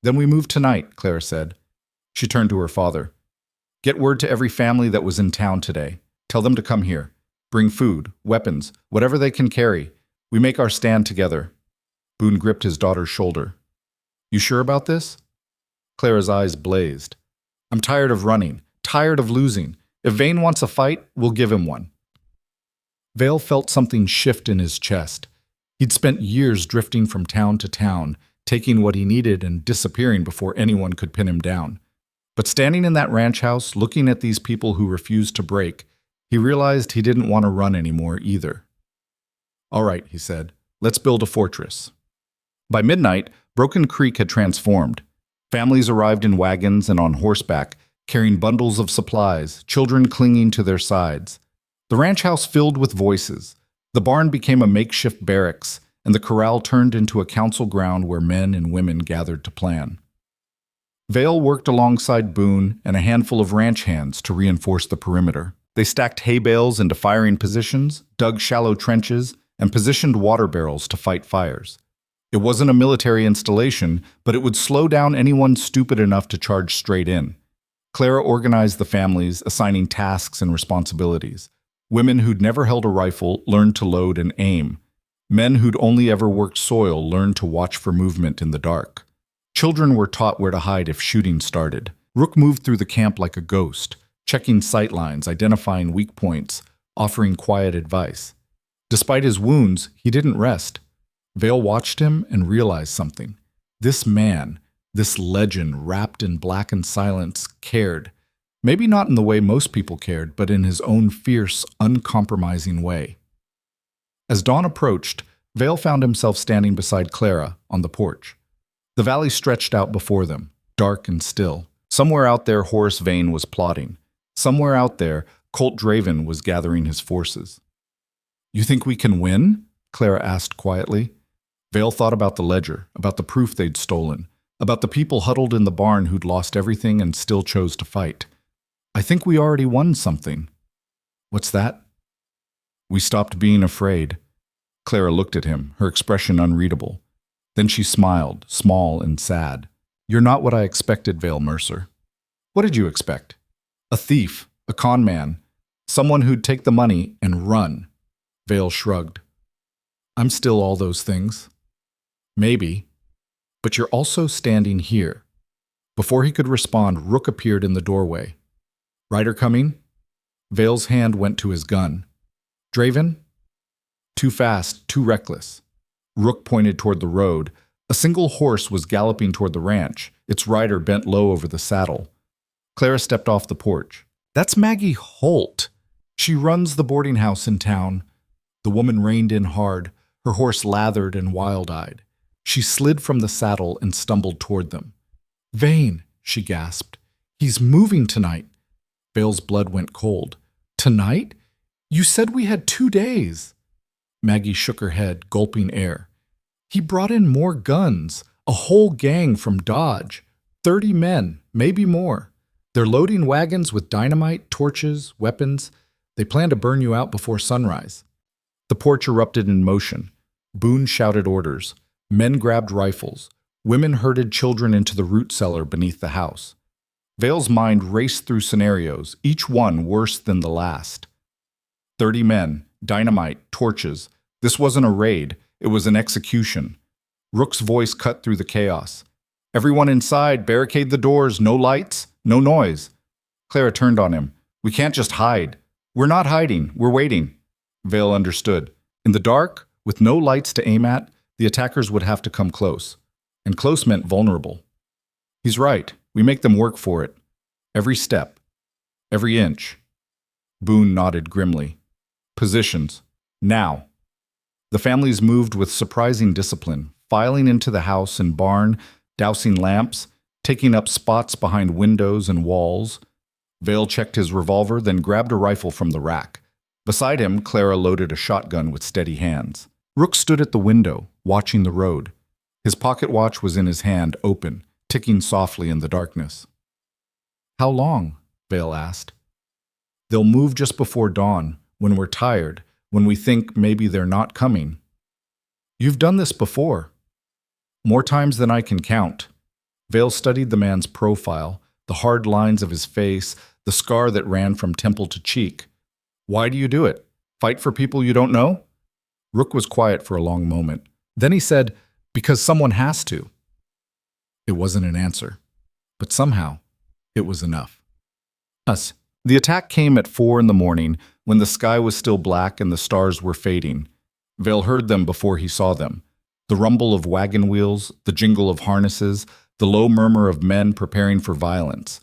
Then we move tonight, Clara said. She turned to her father. Get word to every family that was in town today. Tell them to come here. Bring food, weapons, whatever they can carry. We make our stand together. Boone gripped his daughter's shoulder. You sure about this? Clara's eyes blazed. I'm tired of running, tired of losing. If Vane wants a fight, we'll give him one. Vale felt something shift in his chest. He'd spent years drifting from town to town, taking what he needed and disappearing before anyone could pin him down. But standing in that ranch house, looking at these people who refused to break, he realized he didn't want to run anymore either. "All right," he said, "let's build a fortress." By midnight, Broken Creek had transformed. Families arrived in wagons and on horseback, carrying bundles of supplies, children clinging to their sides. The ranch house filled with voices. The barn became a makeshift barracks, and the corral turned into a council ground where men and women gathered to plan. Vale worked alongside Boone and a handful of ranch hands to reinforce the perimeter. They stacked hay bales into firing positions, dug shallow trenches, and positioned water barrels to fight fires. It wasn't a military installation, but it would slow down anyone stupid enough to charge straight in. Clara organized the families, assigning tasks and responsibilities. Women who'd never held a rifle learned to load and aim. Men who'd only ever worked soil learned to watch for movement in the dark. Children were taught where to hide if shooting started. Rook moved through the camp like a ghost, checking sight lines, identifying weak points, offering quiet advice. Despite his wounds, he didn't rest. Vale watched him and realized something. This man, this legend wrapped in blackened silence, cared. Maybe not in the way most people cared, but in his own fierce, uncompromising way. As dawn approached, Vale found himself standing beside Clara on the porch. The valley stretched out before them, dark and still. Somewhere out there, Horace Vane was plotting. Somewhere out there, Colt Draven was gathering his forces. "You think we can win?" Clara asked quietly. Vale thought about the ledger, about the proof they'd stolen, about the people huddled in the barn who'd lost everything and still chose to fight. "I think we already won something." "What's that?" "We stopped being afraid." Clara looked at him, her expression unreadable. Then she smiled, small and sad. "You're not what I expected, Vale Mercer." "What did you expect?" "A thief, a con man, someone who'd take the money and run." Vale shrugged. "I'm still all those things." "Maybe. But you're also standing here." Before he could respond, Rook appeared in the doorway. "Rider coming?" Vale's hand went to his gun. "Draven?" "Too fast, too reckless." Rook pointed toward the road. A single horse was galloping toward the ranch, its rider bent low over the saddle. Clara stepped off the porch. "That's Maggie Holt. She runs the boarding house in town." The woman reined in hard, her horse lathered and wild-eyed. She slid from the saddle and stumbled toward them. "Vane," she gasped. "He's moving tonight." Vale's blood went cold. "Tonight? You said we had 2 days." Maggie shook her head, gulping air. "He brought in more guns, a whole gang from Dodge. 30 men, maybe more. They're loading wagons with dynamite, torches, weapons. They plan to burn you out before sunrise." The porch erupted in motion. Boone shouted orders. Men grabbed rifles. Women herded children into the root cellar beneath the house. Vale's mind raced through scenarios, each one worse than the last. 30 men, dynamite, torches. This wasn't a raid. It was an execution. Rook's voice cut through the chaos. "Everyone inside, barricade the doors, no lights, no noise." Clara turned on him. "We can't just hide." "We're not hiding, we're waiting." Vale understood. In the dark, with no lights to aim at, the attackers would have to come close. And close meant vulnerable. "He's right. We make them work for it. Every step. Every inch." Boone nodded grimly. "Positions. Now." The families moved with surprising discipline, filing into the house and barn, dousing lamps, taking up spots behind windows and walls. Vale checked his revolver, then grabbed a rifle from the rack. Beside him, Clara loaded a shotgun with steady hands. Rook stood at the window, watching the road. His pocket watch was in his hand, open, ticking softly in the darkness. "How long?" Vale asked. "They'll move just before dawn, when we're tired, when we think maybe they're not coming." "You've done this before." "More times than I can count." Vale studied the man's profile, the hard lines of his face, the scar that ran from temple to cheek. "Why do you do it? Fight for people you don't know?" Rook was quiet for a long moment. Then he said, "Because someone has to." It wasn't an answer, but somehow it was enough. Us. The attack came at 4 in the morning, when the sky was still black and the stars were fading. Vale heard them before he saw them. The rumble of wagon wheels, the jingle of harnesses, the low murmur of men preparing for violence.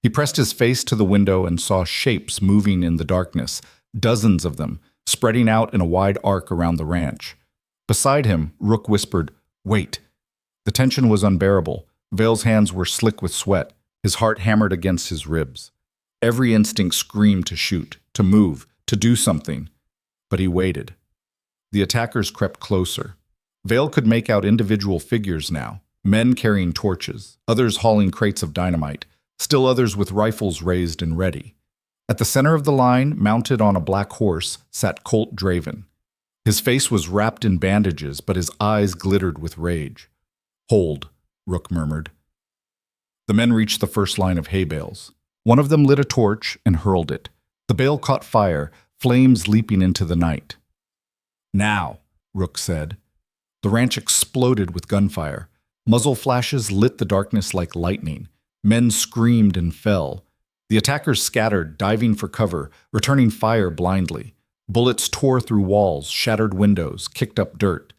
He pressed his face to the window and saw shapes moving in the darkness, dozens of them, spreading out in a wide arc around the ranch. Beside him, Rook whispered, "Wait." The tension was unbearable. Vale's hands were slick with sweat, his heart hammered against his ribs. Every instinct screamed to shoot, to move, to do something. But he waited. The attackers crept closer. Vale could make out individual figures now, men carrying torches, others hauling crates of dynamite, still others with rifles raised and ready. At the center of the line, mounted on a black horse, sat Colt Draven. His face was wrapped in bandages, but his eyes glittered with rage. "Hold," Rook murmured. The men reached the first line of hay bales. One of them lit a torch and hurled it. The bale caught fire, flames leaping into the night. "Now," Rook said. The ranch exploded with gunfire. Muzzle flashes lit the darkness like lightning. Men screamed and fell. The attackers scattered, diving for cover, returning fire blindly. Bullets tore through walls, shattered windows, kicked up dirt.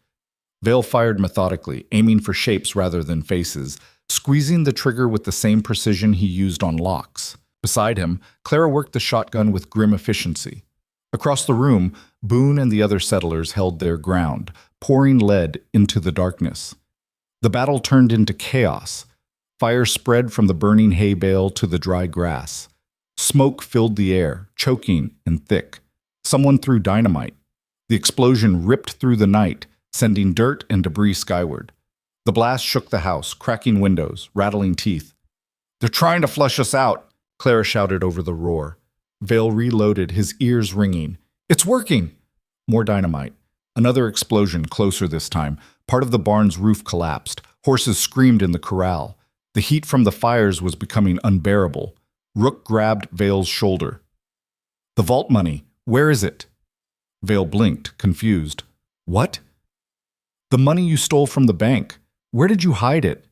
Vale fired methodically, aiming for shapes rather than faces, squeezing the trigger with the same precision he used on locks. Beside him, Clara worked the shotgun with grim efficiency. Across the room, Boone and the other settlers held their ground, pouring lead into the darkness. The battle turned into chaos. Fire spread from the burning hay bale to the dry grass. Smoke filled the air, choking and thick. Someone threw dynamite. The explosion ripped through the night, sending dirt and debris skyward. The blast shook the house, cracking windows, rattling teeth. "They're trying to flush us out," Clara shouted over the roar. Vale reloaded, his ears ringing. "It's working!" More dynamite. Another explosion, closer this time. Part of the barn's roof collapsed. Horses screamed in the corral. The heat from the fires was becoming unbearable. Rook grabbed Vale's shoulder. "The vault money. Where is it?" Vale blinked, confused. "What?" "The money you stole from the bank. Where did you hide it?"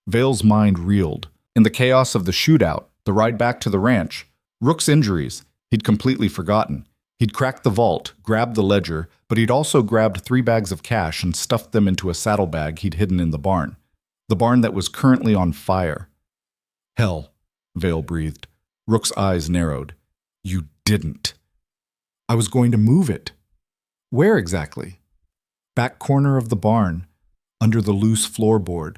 Vale's mind reeled. In the chaos of the shootout, the ride back to the ranch, Rook's injuries, he'd completely forgotten. He'd cracked the vault, grabbed the ledger, but he'd also grabbed 3 bags of cash and stuffed them into a saddlebag he'd hidden in the barn that was currently on fire. "Hell," Vale breathed. Rook's eyes narrowed. "You didn't." "I was going to move it." "Where exactly?" "Back corner of the barn, under the loose floorboard."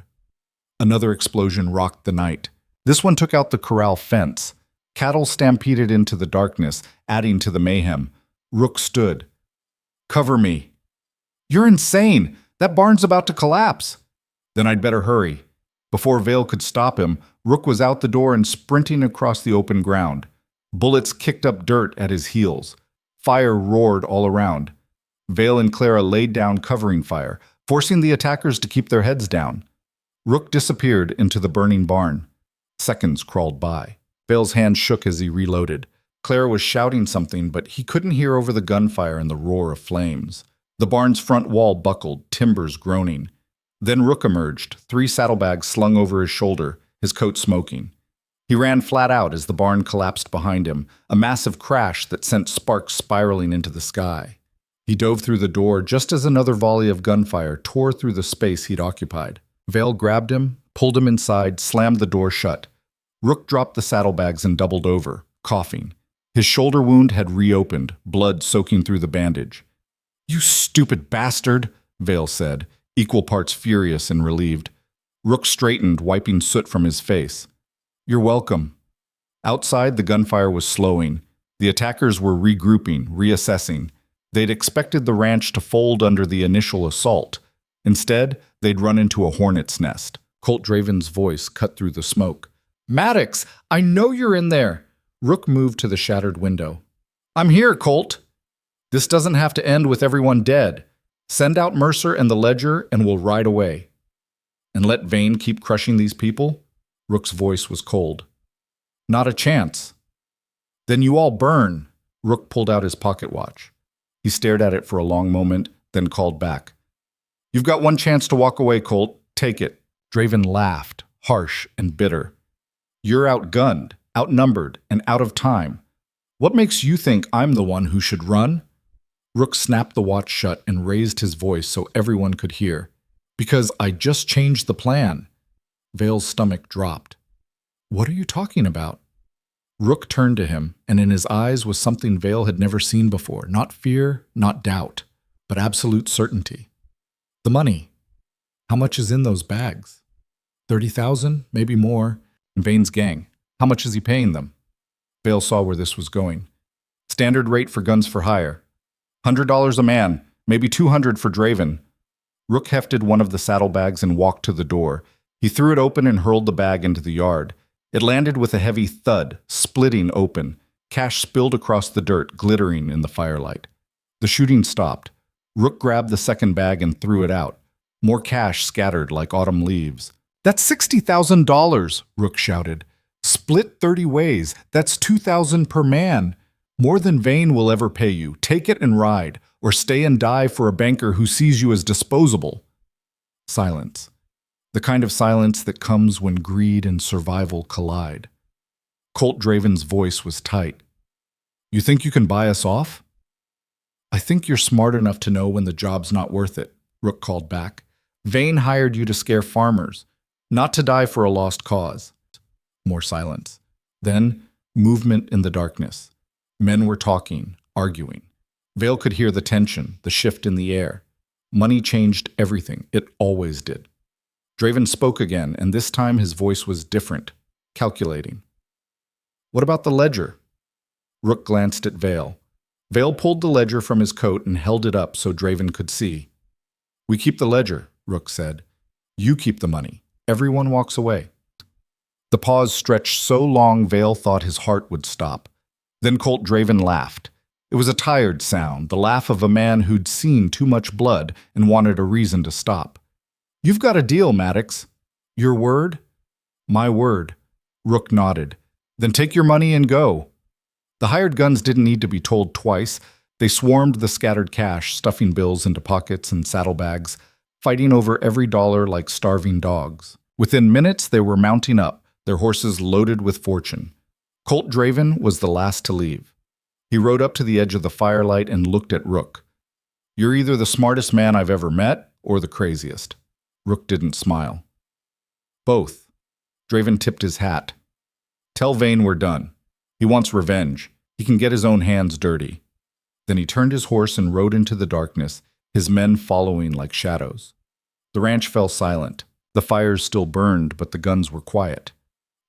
Another explosion rocked the night. This one took out the corral fence. Cattle stampeded into the darkness, adding to the mayhem. Rook stood. "Cover me." "You're insane! That barn's about to collapse." "Then I'd better hurry." Before Vale could stop him, Rook was out the door and sprinting across the open ground. Bullets kicked up dirt at his heels. Fire roared all around. Vale and Clara laid down covering fire, forcing the attackers to keep their heads down. Rook disappeared into the burning barn. Seconds crawled by. Vale's hand shook as he reloaded. Clara was shouting something, but he couldn't hear over the gunfire and the roar of flames. The barn's front wall buckled, timbers groaning. Then Rook emerged, 3 saddlebags slung over his shoulder, his coat smoking. He ran flat out as the barn collapsed behind him, a massive crash that sent sparks spiraling into the sky. He dove through the door just as another volley of gunfire tore through the space he'd occupied. Vale grabbed him, pulled him inside, slammed the door shut. Rook dropped the saddlebags and doubled over, coughing. His shoulder wound had reopened, blood soaking through the bandage. "You stupid bastard," Vale said, equal parts furious and relieved. Rook straightened, wiping soot from his face. "You're welcome." Outside, the gunfire was slowing. The attackers were regrouping, reassessing. They'd expected the ranch to fold under the initial assault. Instead, they'd run into a hornet's nest. Colt Draven's voice cut through the smoke. "Maddox, I know you're in there." Rook moved to the shattered window. "I'm here, Colt." "This doesn't have to end with everyone dead. Send out Mercer and the Ledger and we'll ride away." "And let Vane keep crushing these people?" Rook's voice was cold. "Not a chance." "Then you all burn." Rook pulled out his pocket watch. He stared at it for a long moment, then called back. "You've got one chance to walk away, Colt. Take it." Draven laughed, harsh and bitter. "You're outgunned, outnumbered, and out of time. What makes you think I'm the one who should run?" Rook snapped the watch shut and raised his voice so everyone could hear. Because I just changed the plan. Vale's stomach dropped. What are you talking about? Rook turned to him, and in his eyes was something Vale had never seen before. Not fear, not doubt, but absolute certainty. The money. How much is in those bags? 30,000, maybe more. And Vane's gang. How much is he paying them? Vale saw where this was going. Standard rate for guns for hire. $100 a man, maybe $200 for Draven. Rook hefted one of the saddlebags and walked to the door. He threw it open and hurled the bag into the yard. It landed with a heavy thud, splitting open. Cash spilled across the dirt, glittering in the firelight. The shooting stopped. Rook grabbed the second bag and threw it out. More cash scattered like autumn leaves. That's $60,000, Rook shouted. Split 30 ways. That's $2,000 per man. More than Vane will ever pay you. Take it and ride, or stay and die for a banker who sees you as disposable. Silence. The kind of silence that comes when greed and survival collide. Colt Draven's voice was tight. You think you can buy us off? I think you're smart enough to know when the job's not worth it, Rook called back. Vane hired you to scare farmers, not to die for a lost cause. More silence. Then, movement in the darkness. Men were talking, arguing. Vale could hear the tension, the shift in the air. Money changed everything. It always did. Draven spoke again, and this time his voice was different, calculating. What about the ledger? Rook glanced at Vale. Vale pulled the ledger from his coat and held it up so Draven could see. We keep the ledger, Rook said. You keep the money. Everyone walks away. The pause stretched so long Vale thought his heart would stop. Then Colt Draven laughed. It was a tired sound, the laugh of a man who'd seen too much blood and wanted a reason to stop. You've got a deal, Maddox. Your word? My word. Rook nodded. Then take your money and go. The hired guns didn't need to be told twice. They swarmed the scattered cash, stuffing bills into pockets and saddlebags, fighting over every dollar like starving dogs. Within minutes, they were mounting up, their horses loaded with fortune. Colt Draven was the last to leave. He rode up to the edge of the firelight and looked at Rook. You're either the smartest man I've ever met or the craziest. Rook didn't smile. Both. Draven tipped his hat. Tell Vane we're done. He wants revenge. He can get his own hands dirty. Then he turned his horse and rode into the darkness, his men following like shadows. The ranch fell silent. The fires still burned, but the guns were quiet.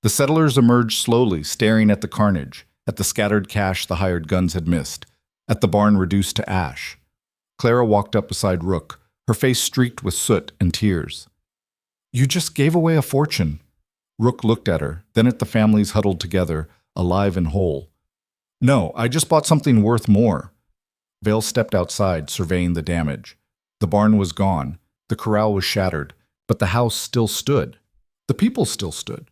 The settlers emerged slowly, staring at the carnage, at the scattered cash the hired guns had missed, at the barn reduced to ash. Clara walked up beside Rook, her face streaked with soot and tears. You just gave away a fortune. Rook looked at her, then at the families huddled together, alive and whole. No, I just bought something worth more. Vale stepped outside, surveying the damage. The barn was gone, the corral was shattered, but the house still stood. The people still stood.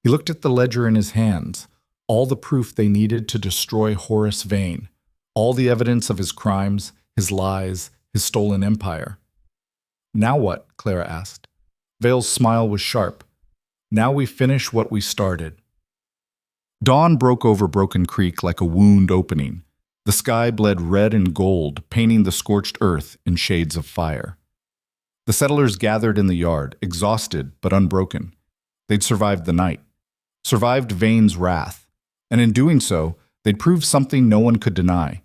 He looked at the ledger in his hands, all the proof they needed to destroy Horace Vane, all the evidence of his crimes, his lies, his stolen empire. Now what? Clara asked. Vale's smile was sharp. Now we finish what we started. Dawn broke over Broken Creek like a wound opening. The sky bled red and gold, painting the scorched earth in shades of fire. The settlers gathered in the yard, exhausted but unbroken. They'd survived the night, survived Vane's wrath, and in doing so, they'd proved something no one could deny.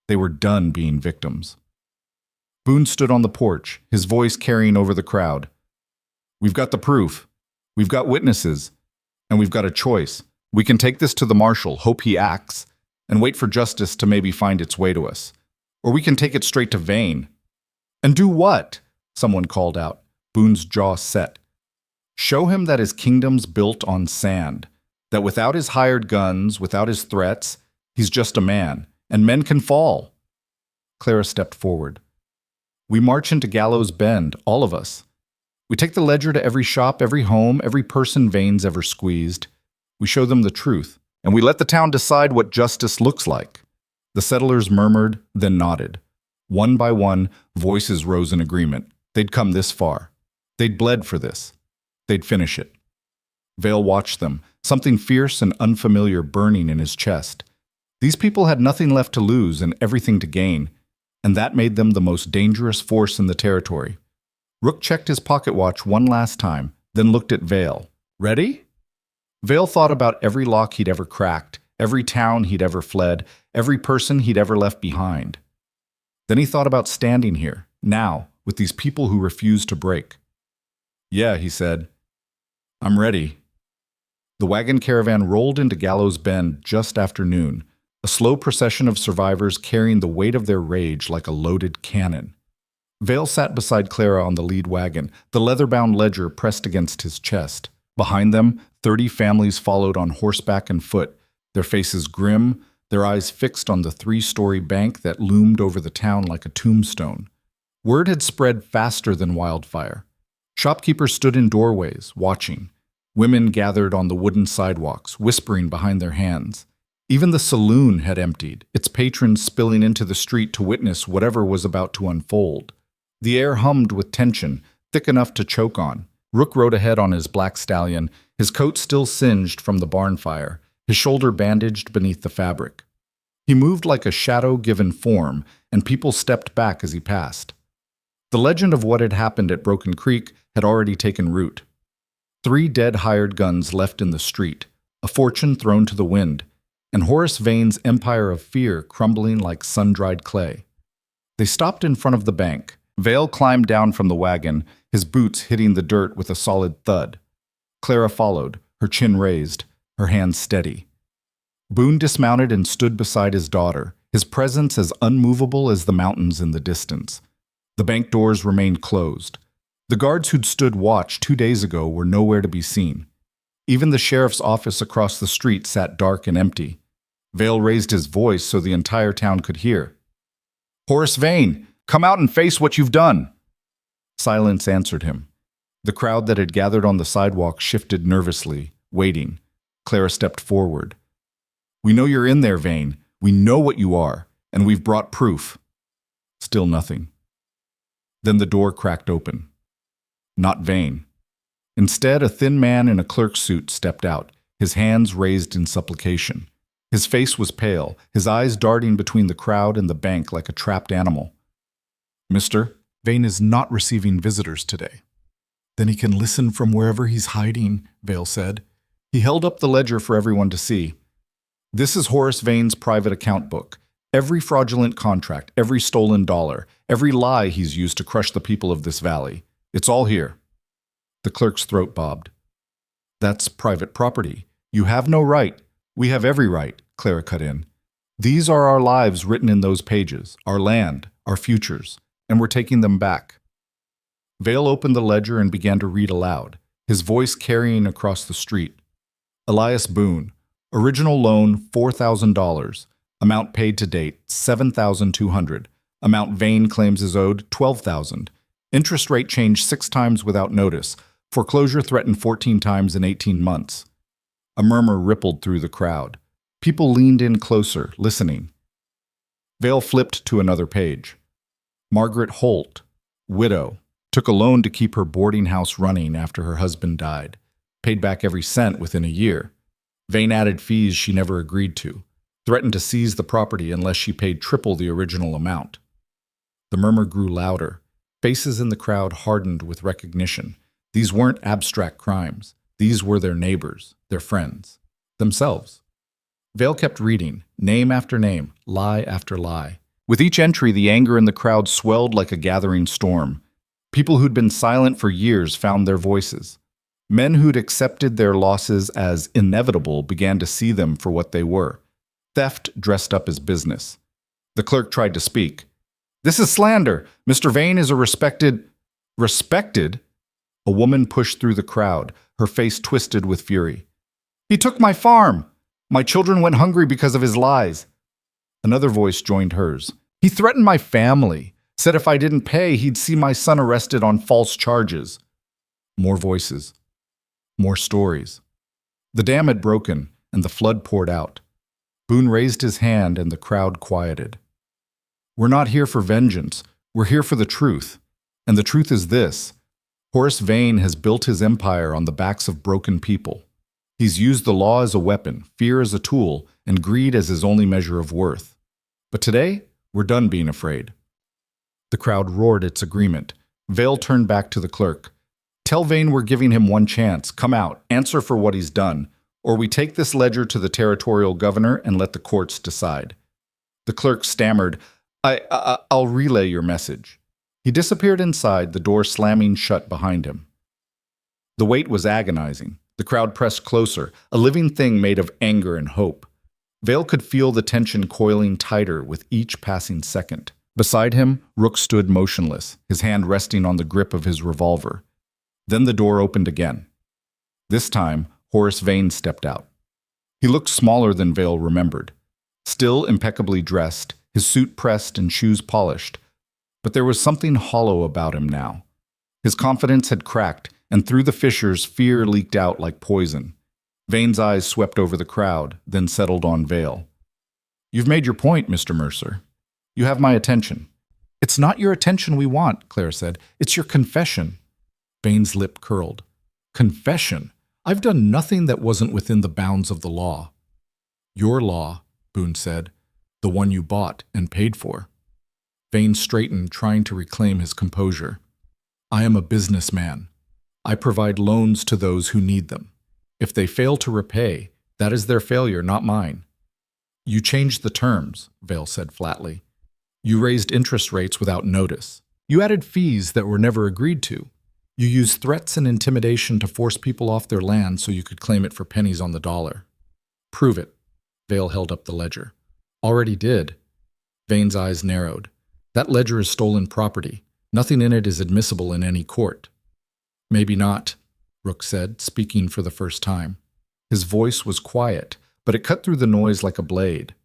They were done being victims. Boone stood on the porch, his voice carrying over the crowd. We've got the proof. We've got witnesses. And we've got a choice. We can take this to the marshal, hope he acts, and wait for justice to maybe find its way to us. Or we can take it straight to Vane. And do what? Someone called out. Boone's jaw set. Show him that his kingdom's built on sand, that without his hired guns, without his threats, he's just a man, and men can fall. Clara stepped forward. We march into Gallows Bend, all of us. We take the ledger to every shop, every home, every person Vane's ever squeezed. We show them the truth, and we let the town decide what justice looks like. The settlers murmured, then nodded. One by one, voices rose in agreement. They'd come this far. They'd bled for this. They'd finish it. Vale watched them, something fierce and unfamiliar burning in his chest. These people had nothing left to lose and everything to gain, and that made them the most dangerous force in the territory. Rook checked his pocket watch one last time, then looked at Vale. Ready? Vale thought about every lock he'd ever cracked, every town he'd ever fled, every person he'd ever left behind. Then he thought about standing here, now, with these people who refused to break. Yeah, he said. I'm ready. The wagon caravan rolled into Gallows Bend just after noon, a slow procession of survivors carrying the weight of their rage like a loaded cannon. Vale sat beside Clara on the lead wagon, the leather-bound ledger pressed against his chest. Behind them, 30 families followed on horseback and foot, their faces grim, their eyes fixed on the 3-story bank that loomed over the town like a tombstone. Word had spread faster than wildfire. Shopkeepers stood in doorways, watching. Women gathered on the wooden sidewalks, whispering behind their hands. Even the saloon had emptied, its patrons spilling into the street to witness whatever was about to unfold. The air hummed with tension, thick enough to choke on. Rook rode ahead on his black stallion, his coat still singed from the barn fire, his shoulder bandaged beneath the fabric. He moved like a shadow given form, and people stepped back as he passed. The legend of what had happened at Broken Creek had already taken root. 3 dead hired guns left in the street, a fortune thrown to the wind, and Horace Vane's empire of fear crumbling like sun-dried clay. They stopped in front of the bank. Vale climbed down from the wagon, his boots hitting the dirt with a solid thud. Clara followed, her chin raised, her hands steady. Boone dismounted and stood beside his daughter, his presence as unmovable as the mountains in the distance. The bank doors remained closed. The guards who'd stood watch 2 days ago were nowhere to be seen. Even the sheriff's office across the street sat dark and empty. Vale raised his voice so the entire town could hear. Horace Vane, come out and face what you've done. Silence answered him. The crowd that had gathered on the sidewalk shifted nervously, waiting. Clara stepped forward. We know you're in there, Vane. We know what you are, and we've brought proof. Still nothing. Then the door cracked open. Not Vane. Instead, a thin man in a clerk's suit stepped out, his hands raised in supplication. His face was pale, his eyes darting between the crowd and the bank like a trapped animal. Mister, Vane is not receiving visitors today. Then he can listen from wherever he's hiding, Vale said. He held up the ledger for everyone to see. This is Horace Vane's private account book. Every fraudulent contract, every stolen dollar, every lie he's used to crush the people of this valley. It's all here. The clerk's throat bobbed. That's private property. You have no right. We have every right, Clara cut in. These are our lives written in those pages, our land, our futures, and we're taking them back. Vale opened the ledger and began to read aloud, his voice carrying across the street. Elias Boone, original loan $4,000, amount paid to date $7,200, amount Vane claims is owed $12,000. Interest rate changed 6 times without notice. Foreclosure threatened 14 times in 18 months. A murmur rippled through the crowd. People leaned in closer, listening. Vale flipped to another page. Margaret Holt, widow, took a loan to keep her boarding house running after her husband died. Paid back every cent within a year. Vane added fees she never agreed to. Threatened to seize the property unless she paid triple the original amount. The murmur grew louder. Faces in the crowd hardened with recognition. These weren't abstract crimes. These were their neighbors, their friends, themselves. Vale kept reading, name after name, lie after lie. With each entry, the anger in the crowd swelled like a gathering storm. People who'd been silent for years found their voices. Men who'd accepted their losses as inevitable began to see them for what they were. Theft dressed up as business. The clerk tried to speak. This is slander. Mr. Vane is a respected... Respected? A woman pushed through the crowd, her face twisted with fury. He took my farm. My children went hungry because of his lies. Another voice joined hers. He threatened my family, said if I didn't pay, he'd see my son arrested on false charges. More voices. More stories. The dam had broken, and the flood poured out. Boone raised his hand, and the crowd quieted. We're not here for vengeance. We're here for the truth. And the truth is this. Horace Vane has built his empire on the backs of broken people. He's used the law as a weapon, fear as a tool, and greed as his only measure of worth. But today, we're done being afraid. The crowd roared its agreement. Vale turned back to the clerk. Tell Vane we're giving him one chance. Come out, answer for what he's done, or we take this ledger to the territorial governor and let the courts decide. The clerk stammered, I'll relay your message. He disappeared inside, the door slamming shut behind him. The wait was agonizing. The crowd pressed closer, a living thing made of anger and hope. Vale could feel the tension coiling tighter with each passing second. Beside him, Rook stood motionless, his hand resting on the grip of his revolver. Then the door opened again. This time, Horace Vane stepped out. He looked smaller than Vale remembered. Still impeccably dressed, his suit pressed and shoes polished. But there was something hollow about him now. His confidence had cracked, and through the fissures, fear leaked out like poison. Vane's eyes swept over the crowd, then settled on Vale. You've made your point, Mr. Mercer. You have my attention. It's not your attention we want, Claire said. It's your confession. Vane's lip curled. Confession? I've done nothing that wasn't within the bounds of the law. Your law, Boone said. The one you bought and paid for. Vane straightened, trying to reclaim his composure. I am a businessman. I provide loans to those who need them. If they fail to repay, that is their failure, not mine. You changed the terms, Vale said flatly. You raised interest rates without notice. You added fees that were never agreed to. You used threats and intimidation to force people off their land so you could claim it for pennies on the dollar. Prove it. Vale held up the ledger. Already did. Vane's eyes narrowed. That ledger is stolen property. Nothing in it is admissible in any court. Maybe not, Rook said, speaking for the first time. His voice was quiet, but it cut through the noise like a blade.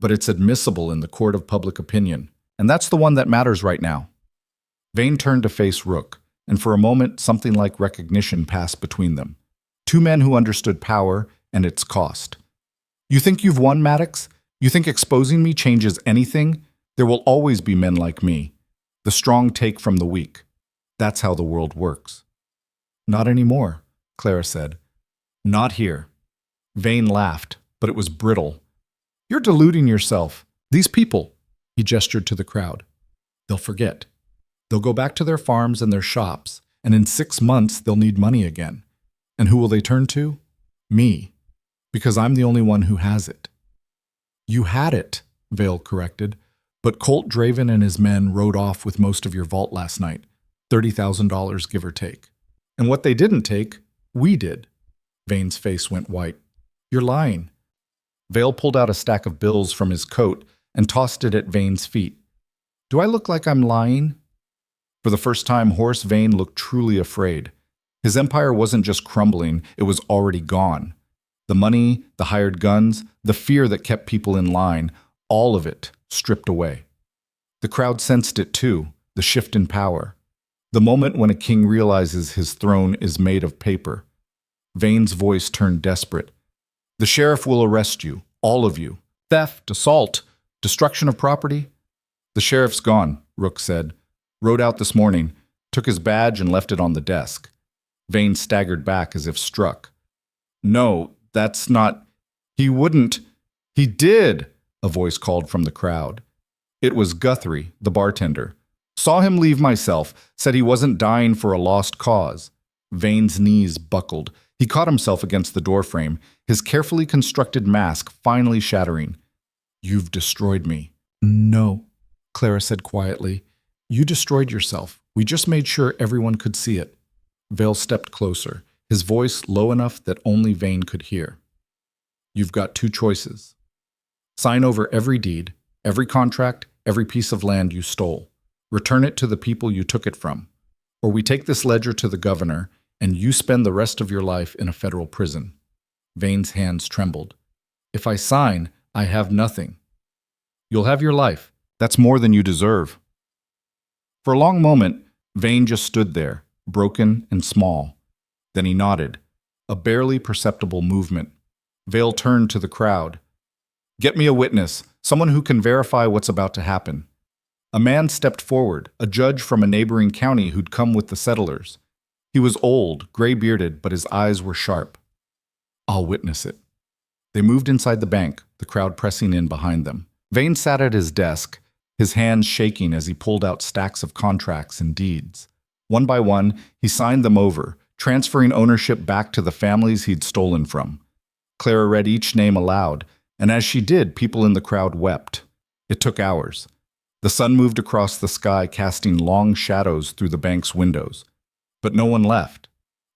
But it's admissible in the court of public opinion, and that's the one that matters right now. Vane turned to face Rook, and for a moment something like recognition passed between them. Two men who understood power and its cost. You think you've won, Maddox? You think exposing me changes anything? There will always be men like me. The strong take from the weak. That's how the world works. Not anymore, Clara said. Not here. Vane laughed, but it was brittle. You're deluding yourself. These people, he gestured to the crowd. They'll forget. They'll go back to their farms and their shops, and in 6 months they'll need money again. And who will they turn to? Me. Because I'm the only one who has it. You had it, Vale corrected, but Colt Draven and his men rode off with most of your vault last night, $30,000 give or take. And what they didn't take, we did. Vane's face went white. You're lying. Vale pulled out a stack of bills from his coat and tossed it at Vane's feet. Do I look like I'm lying? For the first time, Horace Vane looked truly afraid. His empire wasn't just crumbling, it was already gone. The money, the hired guns, the fear that kept people in line, all of it stripped away. The crowd sensed it too, the shift in power. The moment when a king realizes his throne is made of paper. Vane's voice turned desperate. The sheriff will arrest you, all of you. Theft, assault, destruction of property. The sheriff's gone, Rook said. Rode out this morning, took his badge and left it on the desk. Vane staggered back as if struck. No, that's not... He wouldn't... He did, a voice called from the crowd. It was Guthrie, the bartender. Saw him leave myself, said he wasn't dying for a lost cause. Vane's knees buckled. He caught himself against the doorframe, his carefully constructed mask finally shattering. You've destroyed me. No, Clara said quietly. You destroyed yourself. We just made sure everyone could see it. Vale stepped closer, his voice low enough that only Vane could hear. You've got two choices. Sign over every deed, every contract, every piece of land you stole. Return it to the people you took it from. Or we take this ledger to the governor, and you spend the rest of your life in a federal prison. Vane's hands trembled. If I sign, I have nothing. You'll have your life. That's more than you deserve. For a long moment, Vane just stood there, broken and small. Then he nodded, a barely perceptible movement. Vale turned to the crowd. Get me a witness, someone who can verify what's about to happen. A man stepped forward, a judge from a neighboring county who'd come with the settlers. He was old, gray-bearded, but his eyes were sharp. I'll witness it. They moved inside the bank, the crowd pressing in behind them. Vane sat at his desk, his hands shaking as he pulled out stacks of contracts and deeds. One by one, he signed them over, transferring ownership back to the families he'd stolen from. Clara read each name aloud, and as she did, people in the crowd wept. It took hours. The sun moved across the sky, casting long shadows through the bank's windows. But no one left.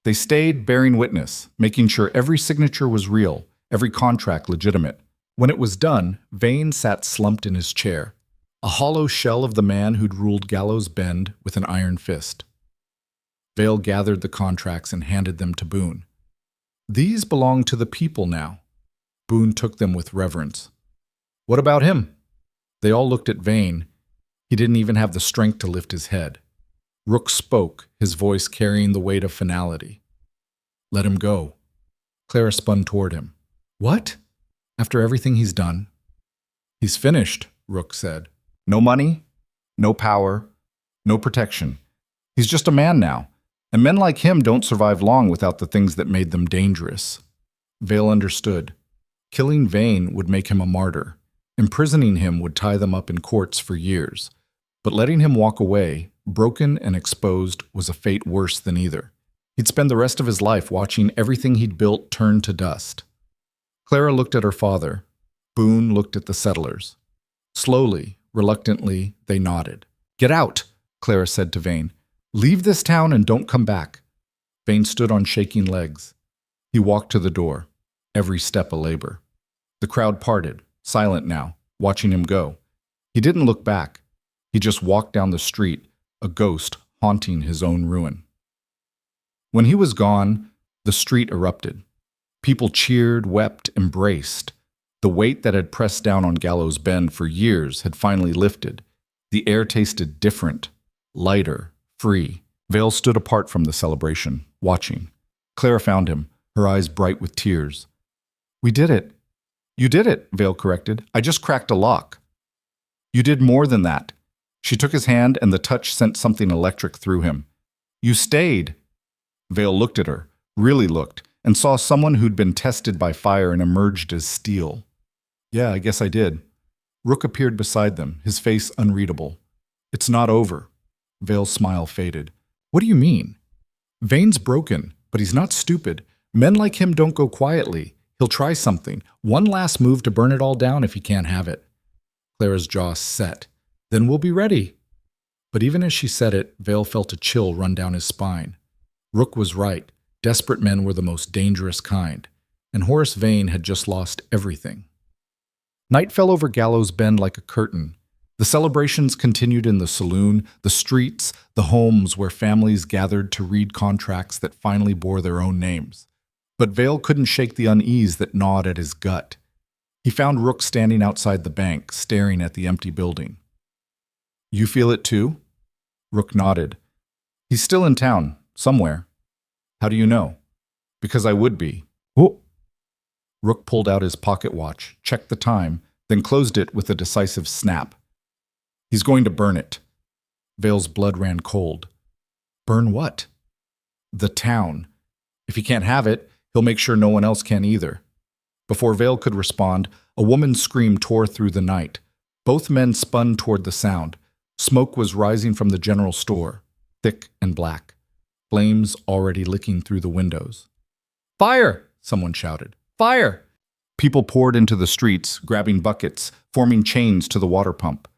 They stayed, bearing witness, making sure every signature was real, every contract legitimate. When it was done, Vane sat slumped in his chair, a hollow shell of the man who'd ruled Gallows Bend with an iron fist. Vale gathered the contracts and handed them to Boone. These belong to the people now. Boone took them with reverence. What about him? They all looked at Vane. He didn't even have the strength to lift his head. Rook spoke, his voice carrying the weight of finality. Let him go. Clara spun toward him. What? After everything he's done? He's finished, Rook said. No money, no power, no protection. He's just a man now, and men like him don't survive long without the things that made them dangerous. Vale understood. Killing Vane would make him a martyr. Imprisoning him would tie them up in courts for years. But letting him walk away, broken and exposed, was a fate worse than either. He'd spend the rest of his life watching everything he'd built turn to dust. Clara looked at her father. Boone looked at the settlers. Slowly, reluctantly, they nodded. Get out, Clara said to Vane. Leave this town and don't come back. Vane stood on shaking legs. He walked to the door, every step a labor. The crowd parted, silent now, watching him go. He didn't look back. He just walked down the street, a ghost haunting his own ruin. When he was gone, the street erupted. People cheered, wept, embraced. The weight that had pressed down on Gallows Bend for years had finally lifted. The air tasted different, lighter, free. Vale stood apart from the celebration, watching. Clara found him, her eyes bright with tears. We did it. You did it, Vale corrected. I just cracked a lock. You did more than that. She took his hand, and the touch sent something electric through him. You stayed. Vale looked at her, really looked, and saw someone who'd been tested by fire and emerged as steel. Yeah, I guess I did. Rook appeared beside them, his face unreadable. It's not over. Vale's smile faded. What do you mean? Vane's broken, but he's not stupid. Men like him don't go quietly. He'll try something, one last move to burn it all down if he can't have it. Clara's jaw set. Then we'll be ready. But even as she said it, Vale felt a chill run down his spine. Rook was right. Desperate men were the most dangerous kind, and Horace Vane had just lost everything. Night fell over Gallows Bend like a curtain. The celebrations continued in the saloon, the streets, the homes where families gathered to read contracts that finally bore their own names. But Vale couldn't shake the unease that gnawed at his gut. He found Rook standing outside the bank, staring at the empty building. You feel it too? Rook nodded. He's still in town, somewhere. How do you know? Because I would be. Oh! Rook pulled out his pocket watch, checked the time, then closed it with a decisive snap. He's going to burn it. Vale's blood ran cold. Burn what? The town. If he can't have it, he'll make sure no one else can either. Before Vale could respond, a woman's scream tore through the night. Both men spun toward the sound. Smoke was rising from the general store, thick and black. Flames already licking through the windows. Fire! Someone shouted. Fire! People poured into the streets, grabbing buckets, forming chains to the water pump.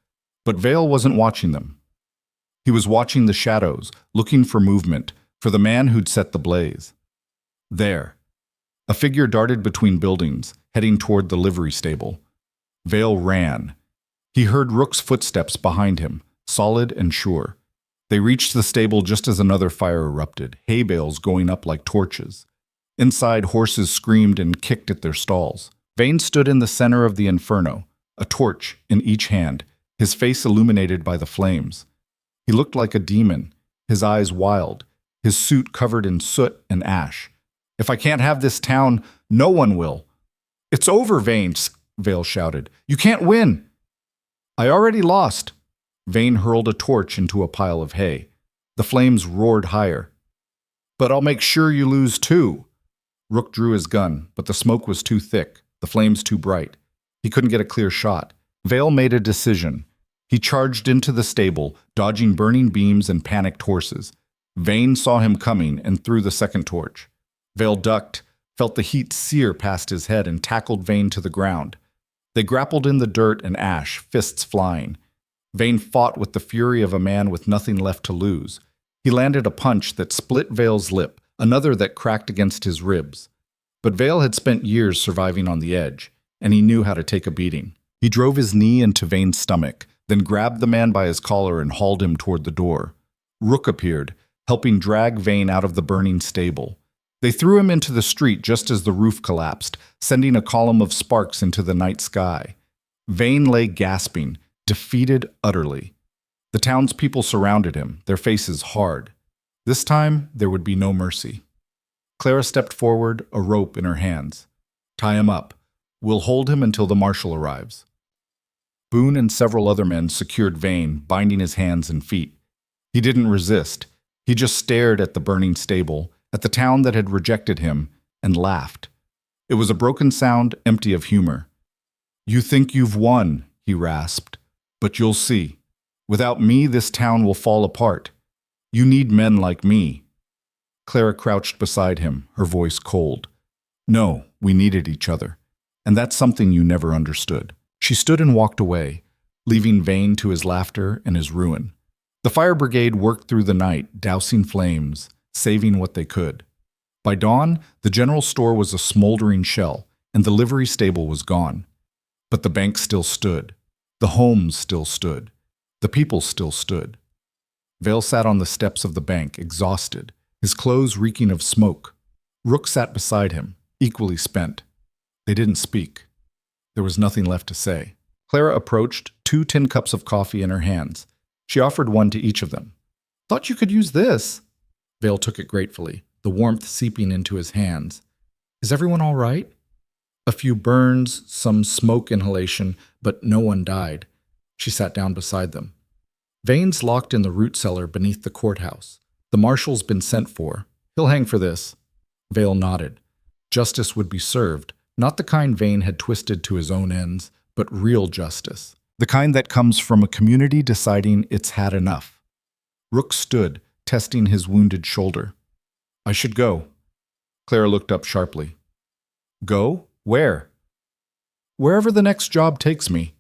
But Vale wasn't watching them. He was watching the shadows, looking for movement, for the man who'd set the blaze. There. A figure darted between buildings, heading toward the livery stable. Vale ran. He heard Rook's footsteps behind him, solid and sure. They reached the stable just as another fire erupted, hay bales going up like torches. Inside, horses screamed and kicked at their stalls. Vane stood in the center of the inferno, a torch in each hand, his face illuminated by the flames. He looked like a demon, his eyes wild, his suit covered in soot and ash. If I can't have this town, no one will. It's over, Vane, Vale shouted. You can't win. I already lost. Vane hurled a torch into a pile of hay. The flames roared higher. But I'll make sure you lose too. Rook drew his gun, but the smoke was too thick, the flames too bright. He couldn't get a clear shot. Vale made a decision. He charged into the stable, dodging burning beams and panicked horses. Vane saw him coming and threw the second torch. Vale ducked, felt the heat sear past his head, and tackled Vane to the ground. They grappled in the dirt and ash, fists flying. Vane fought with the fury of a man with nothing left to lose. He landed a punch that split Vale's lip, another that cracked against his ribs. But Vale had spent years surviving on the edge, and he knew how to take a beating. He drove his knee into Vane's stomach, then grabbed the man by his collar and hauled him toward the door. Rook appeared, helping drag Vane out of the burning stable. They threw him into the street just as the roof collapsed, sending a column of sparks into the night sky. Vane lay gasping, defeated utterly. The townspeople surrounded him, their faces hard. This time, there would be no mercy. Clara stepped forward, a rope in her hands. "Tie him up. We'll hold him until the marshal arrives." Boone and several other men secured Vane, binding his hands and feet. He didn't resist. He just stared at the burning stable, at the town that had rejected him, and laughed. It was a broken sound, empty of humor. "You think you've won," he rasped, "but you'll see. Without me, this town will fall apart. You need men like me." Clara crouched beside him, her voice cold. "No, we needed each other, and that's something you never understood." She stood and walked away, leaving Vane to his laughter and his ruin. The fire brigade worked through the night, dousing flames, saving what they could. By dawn, the general store was a smoldering shell, and the livery stable was gone. But the bank still stood. The homes still stood. The people still stood. Vale sat on the steps of the bank, exhausted, his clothes reeking of smoke. Rook sat beside him, equally spent. They didn't speak. There was nothing left to say. Clara approached, 2 tin cups of coffee in her hands. She offered one to each of them. "Thought you could use this." Vale took it gratefully, the warmth seeping into his hands. "Is everyone all right?" A few burns, some smoke inhalation, but no one died. She sat down beside them. "Vane's locked in the root cellar beneath the courthouse. The marshal's been sent for. He'll hang for this." Vale nodded. Justice would be served, not the kind Vane had twisted to his own ends, but real justice. The kind that comes from a community deciding it's had enough. Rook stood, testing his wounded shoulder. "I should go." Clara looked up sharply. "Go? Where?" "Wherever the next job takes me."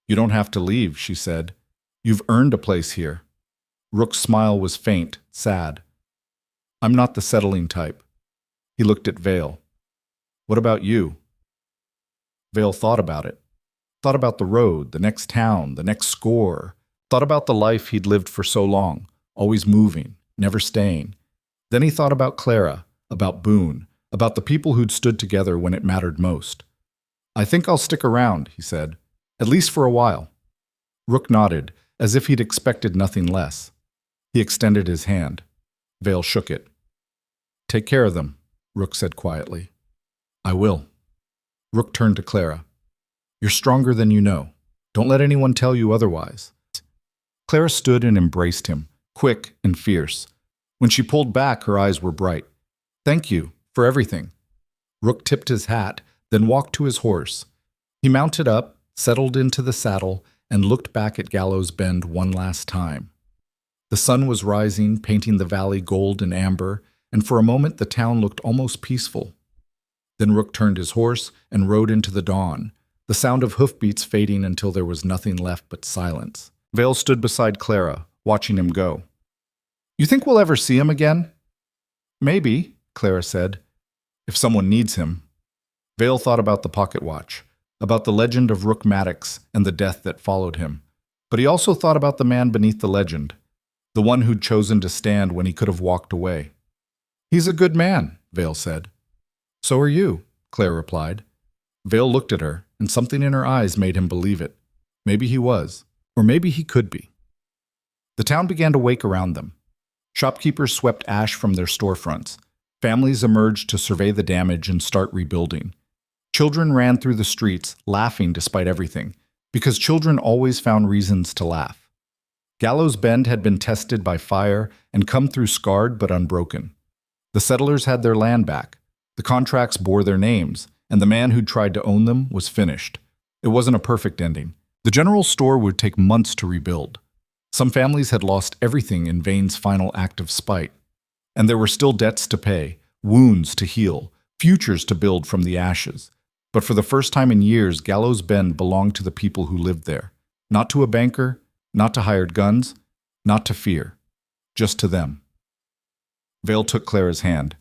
"You don't have to leave," she said. "You've earned a place here." Rook's smile was faint, sad. "I'm not the settling type." He looked at Vale. "What about you?" Vale thought about it. Thought about the road, the next town, the next score. Thought about the life he'd lived for so long, always moving, never staying. Then he thought about Clara, about Boone, about the people who'd stood together when it mattered most. "I think I'll stick around," he said, "at least for a while." Rook nodded, as if he'd expected nothing less. He extended his hand. Vale shook it. "Take care of them," Rook said quietly. "I will." Rook turned to Clara. "You're stronger than you know. Don't let anyone tell you otherwise." Clara stood and embraced him, quick and fierce. When she pulled back, her eyes were bright. "Thank you for everything." Rook tipped his hat, then walked to his horse. He mounted up, settled into the saddle, and looked back at Gallows Bend one last time. The sun was rising, painting the valley gold and amber, and for a moment the town looked almost peaceful. Then Rook turned his horse and rode into the dawn, the sound of hoofbeats fading until there was nothing left but silence. Vale stood beside Clara, watching him go. "You think we'll ever see him again?" "Maybe," Clara said, "if someone needs him." Vale thought about the pocket watch, about the legend of Rook Maddox and the death that followed him. But he also thought about the man beneath the legend, the one who'd chosen to stand when he could have walked away. "He's a good man," Vale said. "So are you," Claire replied. Vale looked at her, and something in her eyes made him believe it. Maybe he was, or maybe he could be. The town began to wake around them. Shopkeepers swept ash from their storefronts. Families emerged to survey the damage and start rebuilding. Children ran through the streets, laughing despite everything, because children always found reasons to laugh. Gallows Bend had been tested by fire and come through scarred but unbroken. The settlers had their land back. The contracts bore their names, and the man who'd tried to own them was finished. It wasn't a perfect ending. The general store would take months to rebuild. Some families had lost everything in Vane's final act of spite, and there were still debts to pay, wounds to heal, futures to build from the ashes. But for the first time in years, Gallows Bend belonged to the people who lived there. Not to a banker, not to hired guns, not to fear. Just to them. Vale took Clara's hand.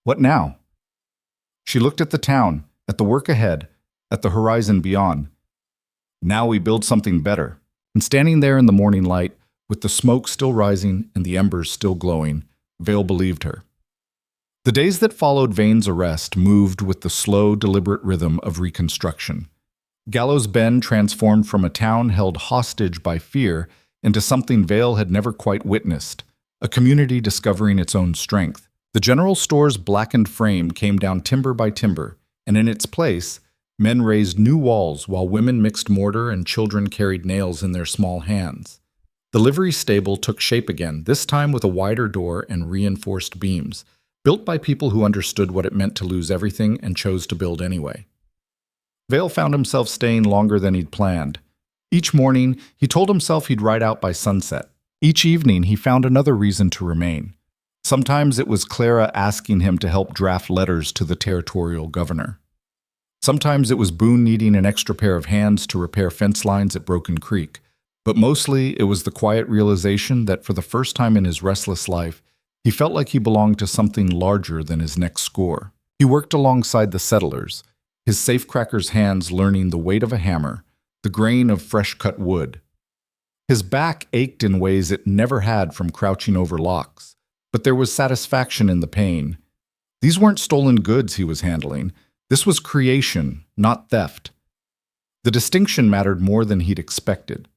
What now? She looked at the town, at the work ahead, at the horizon beyond. Now we build something better. And standing there in the morning light, with the smoke still rising and the embers still glowing, Vale believed her. The days that followed Vane's arrest moved with the slow, deliberate rhythm of reconstruction. Gallows Bend transformed from a town held hostage by fear into something Vale had never quite witnessed, a community discovering its own strength. The general store's blackened frame came down timber by timber, and in its place, men raised new walls while women mixed mortar and children carried nails in their small hands. The livery stable took shape again, this time with a wider door and reinforced beams, built by people who understood what it meant to lose everything and chose to build anyway. Vale found himself staying longer than he'd planned. Each morning, he told himself he'd ride out by sunset. Each evening, he found another reason to remain. Sometimes it was Clara asking him to help draft letters to the territorial governor. Sometimes it was Boone needing an extra pair of hands to repair fence lines at Broken Creek. But mostly, it was the quiet realization that for the first time in his restless life, he felt like he belonged to something larger than his next score. He worked alongside the settlers, his safecracker's hands learning the weight of a hammer, the grain of fresh-cut wood. His back ached in ways it never had from crouching over locks, but there was satisfaction in the pain. These weren't stolen goods he was handling. This was creation, not theft. The distinction mattered more than he'd expected.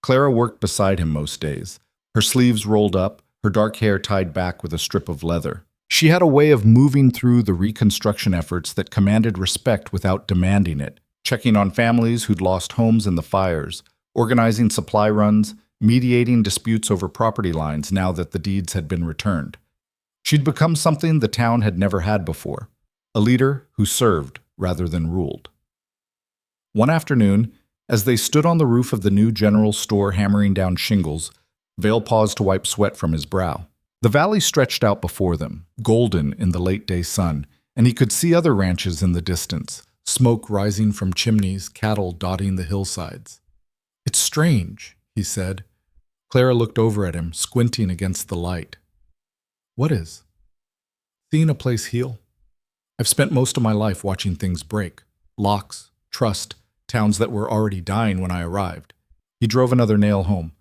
Clara worked beside him most days, her sleeves rolled up, her dark hair tied back with a strip of leather. She had a way of moving through the reconstruction efforts that commanded respect without demanding it, checking on families who'd lost homes in the fires, organizing supply runs, mediating disputes over property lines now that the deeds had been returned. She'd become something the town had never had before, a leader who served rather than ruled. One afternoon, as they stood on the roof of the new general store hammering down shingles, Vale paused to wipe sweat from his brow. The valley stretched out before them, golden in the late-day sun, and he could see other ranches in the distance, smoke rising from chimneys, cattle dotting the hillsides. "It's strange," he said. Clara looked over at him, squinting against the light. "What is?" "Seeing a place heal. I've spent most of my life watching things break. Locks, trust, towns that were already dying when I arrived." He drove another nail home.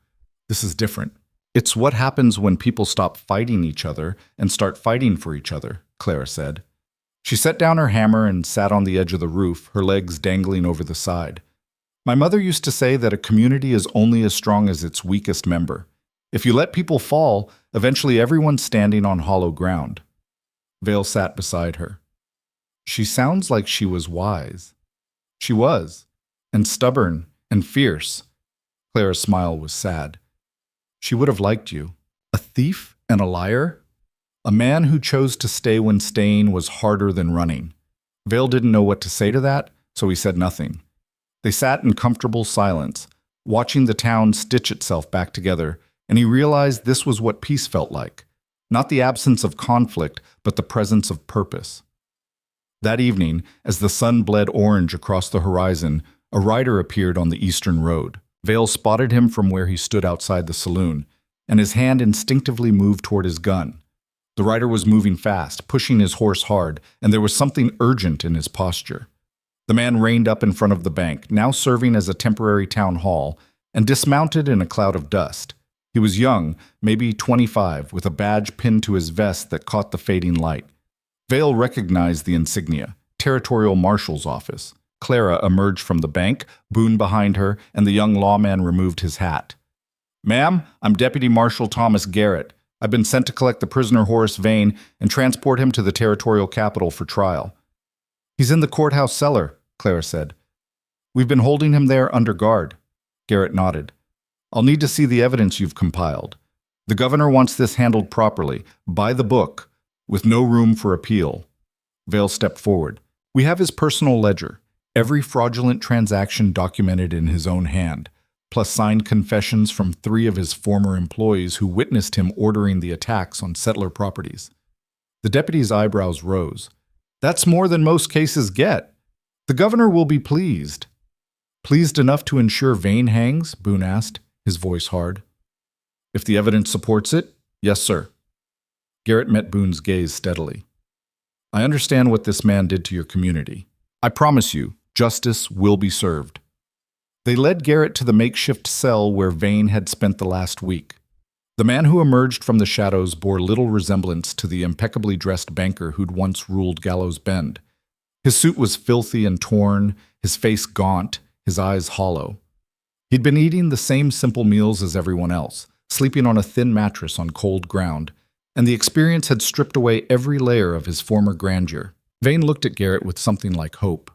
"This is different. It's what happens when people stop fighting each other and start fighting for each other," Clara said. She set down her hammer and sat on the edge of the roof, her legs dangling over the side. "My mother used to say that a community is only as strong as its weakest member. If you let people fall, eventually everyone's standing on hollow ground." Vale sat beside her. She sounds like she was wise. She was, and stubborn and fierce. Clara's smile was sad. "She would have liked you. A thief and a liar? A man who chose to stay when staying was harder than running." Vale didn't know what to say to that, so he said nothing. They sat in comfortable silence, watching the town stitch itself back together, and he realized this was what peace felt like. Not the absence of conflict, but the presence of purpose. That evening, as the sun bled orange across the horizon, a rider appeared on the eastern road. Vale spotted him from where he stood outside the saloon, and his hand instinctively moved toward his gun. The rider was moving fast, pushing his horse hard, and there was something urgent in his posture. The man reined up in front of the bank, now serving as a temporary town hall, and dismounted in a cloud of dust. He was young, maybe 25, with a badge pinned to his vest that caught the fading light. Vale recognized the insignia, Territorial Marshal's office. Clara emerged from the bank, Boone behind her, and the young lawman removed his hat. "Ma'am, I'm Deputy Marshal Thomas Garrett. I've been sent to collect the prisoner Horace Vane and transport him to the territorial capital for trial." "He's in the courthouse cellar," Clara said. "We've been holding him there under guard." Garrett nodded. "I'll need to see the evidence you've compiled. The governor wants this handled properly, by the book, with no room for appeal." Vale stepped forward. "We have his personal ledger, every fraudulent transaction documented in his own hand. plus signed confessions from 3 of his former employees who witnessed him ordering the attacks on settler properties. The deputy's eyebrows rose. "That's more than most cases get. The governor will be pleased." "Pleased enough to ensure Vane hangs?" Boone asked, his voice hard. "If the evidence supports it, yes, sir." Garrett met Boone's gaze steadily. "I understand what this man did to your community. I promise you, justice will be served." They led Garrett to the makeshift cell where Vane had spent the last week. The man who emerged from the shadows bore little resemblance to the impeccably dressed banker who'd once ruled Gallows Bend. His suit was filthy and torn, his face gaunt, his eyes hollow. He'd been eating the same simple meals as everyone else, sleeping on a thin mattress on cold ground, and the experience had stripped away every layer of his former grandeur. Vane looked at Garrett with something like hope.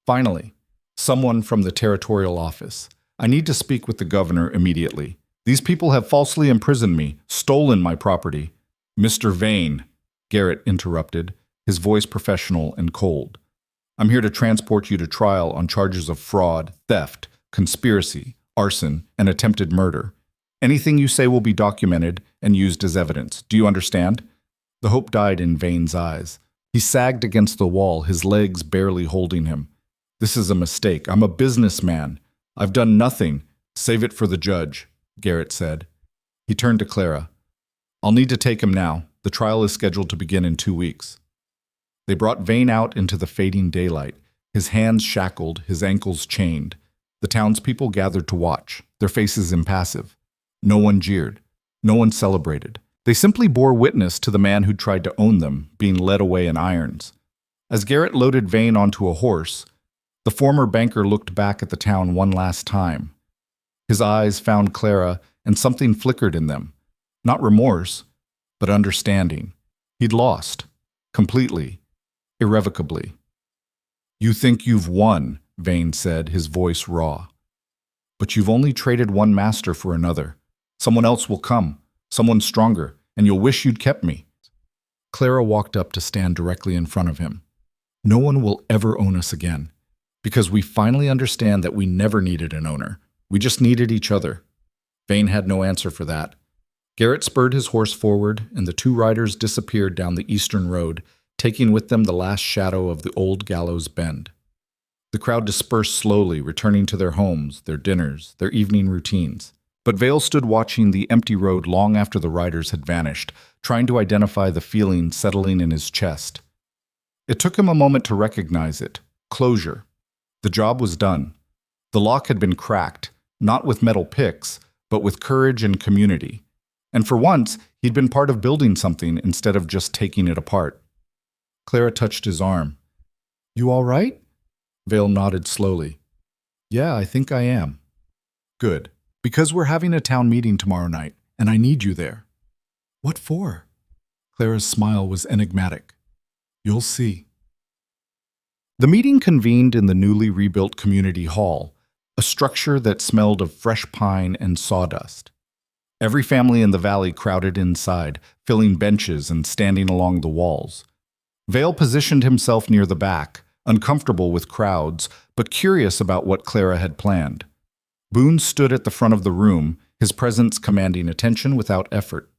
"Finally, someone from the territorial office. I need to speak with the governor immediately. These people have falsely imprisoned me, stolen my property." "Mr. Vane," Garrett interrupted, his voice professional and cold. "I'm here to transport you to trial on charges of fraud, theft, conspiracy, arson, and attempted murder. Anything you say will be documented and used as evidence. Do you understand?" The hope died in Vane's eyes. He sagged against the wall, his legs barely holding him. "This is a mistake. I'm a businessman. I've done nothing. Save it for the judge," Garrett said. He turned to Clara. "I'll need to take him now. The trial is scheduled to begin in 2 weeks." They brought Vane out into the fading daylight, his hands shackled, his ankles chained. The townspeople gathered to watch, their faces impassive. No one jeered. No one celebrated. They simply bore witness to the man who'd tried to own them, being led away in irons. As Garrett loaded Vane onto a horse, the former banker looked back at the town one last time. His eyes found Clara, and something flickered in them. Not remorse, but understanding. He'd lost. Completely. Irrevocably. "You think you've won," Vane said, his voice raw. "But you've only traded one master for another. Someone else will come, someone stronger, and you'll wish you'd kept me." Clara walked up to stand directly in front of him. "No one will ever own us again, because we finally understand that we never needed an owner. We just needed each other." Vane had no answer for that. Garrett spurred his horse forward, and the 2 riders disappeared down the eastern road, taking with them the last shadow of the old Gallows Bend. The crowd dispersed slowly, returning to their homes, their dinners, their evening routines. But Vale stood watching the empty road long after the riders had vanished, trying to identify the feeling settling in his chest. It took him a moment to recognize it. Closure. The job was done. The lock had been cracked, not with metal picks, but with courage and community. And for once, he'd been part of building something instead of just taking it apart. Clara touched his arm. "You all right?" Vale nodded slowly. "Yeah, I think I am." "Good. Because we're having a town meeting tomorrow night, and I need you there." "What for?" Clara's smile was enigmatic. "You'll see." The meeting convened in the newly rebuilt community hall, a structure that smelled of fresh pine and sawdust. Every family in the valley crowded inside, filling benches and standing along the walls. Vale positioned himself near the back, uncomfortable with crowds, but curious about what Clara had planned. Boone stood at the front of the room, his presence commanding attention without effort.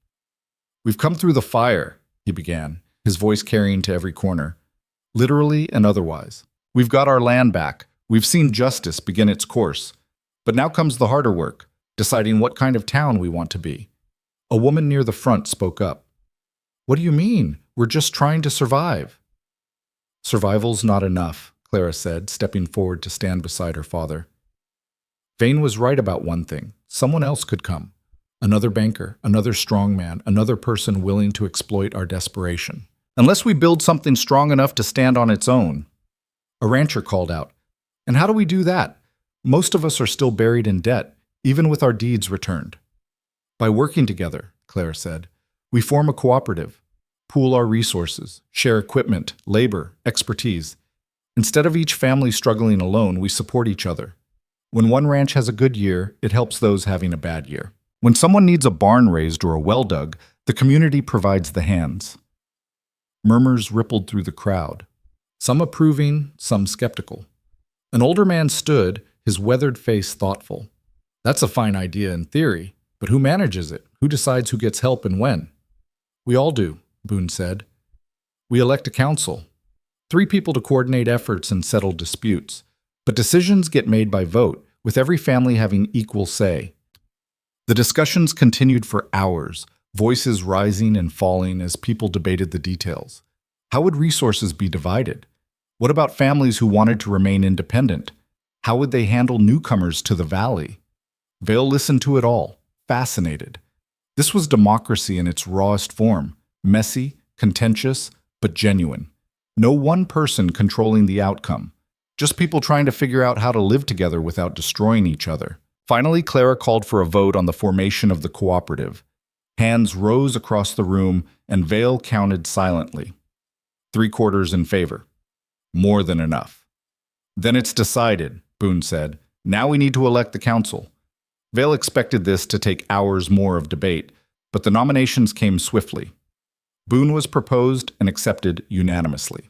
"We've come through the fire," he began, his voice carrying to every corner, literally and otherwise. "We've got our land back. We've seen justice begin its course. But now comes the harder work, deciding what kind of town we want to be." A woman near the front spoke up. "What do you mean? We're just trying to survive." "Survival's not enough," Clara said, stepping forward to stand beside her father. Vane was right about one thing. Someone else could come. Another banker, another strong man, another person willing to exploit our desperation. "Unless we build something strong enough to stand on its own." A rancher called out. "And how do we do that? Most of us are still buried in debt, even with our deeds returned." "By working together," Clara said. "We form a cooperative, pool our resources, share equipment, labor, expertise. Instead of each family struggling alone, we support each other. When one ranch has a good year, it helps those having a bad year. When someone needs a barn raised or a well dug, the community provides the hands." Murmurs rippled through the crowd, some approving, some skeptical. An older man stood, his weathered face thoughtful. That's a fine idea in theory, but who manages it? Who decides who gets help and when? We all do, Boone said. We elect a council. 3 people to coordinate efforts and settle disputes. But decisions get made by vote, with every family having equal say. The discussions continued for hours, voices rising and falling as people debated the details. How would resources be divided? What about families who wanted to remain independent? How would they handle newcomers to the valley? Vale listened to it all, fascinated. This was democracy in its rawest form, messy, contentious, but genuine. No one person controlling the outcome, just people trying to figure out how to live together without destroying each other. Finally, Clara called for a vote on the formation of the cooperative. Hands rose across the room, and Vale counted silently. 3/4 in favor. More than enough. Then it's decided, Boone said. Now we need to elect the council. Vale expected this to take hours more of debate, but the nominations came swiftly. Boone was proposed and accepted unanimously.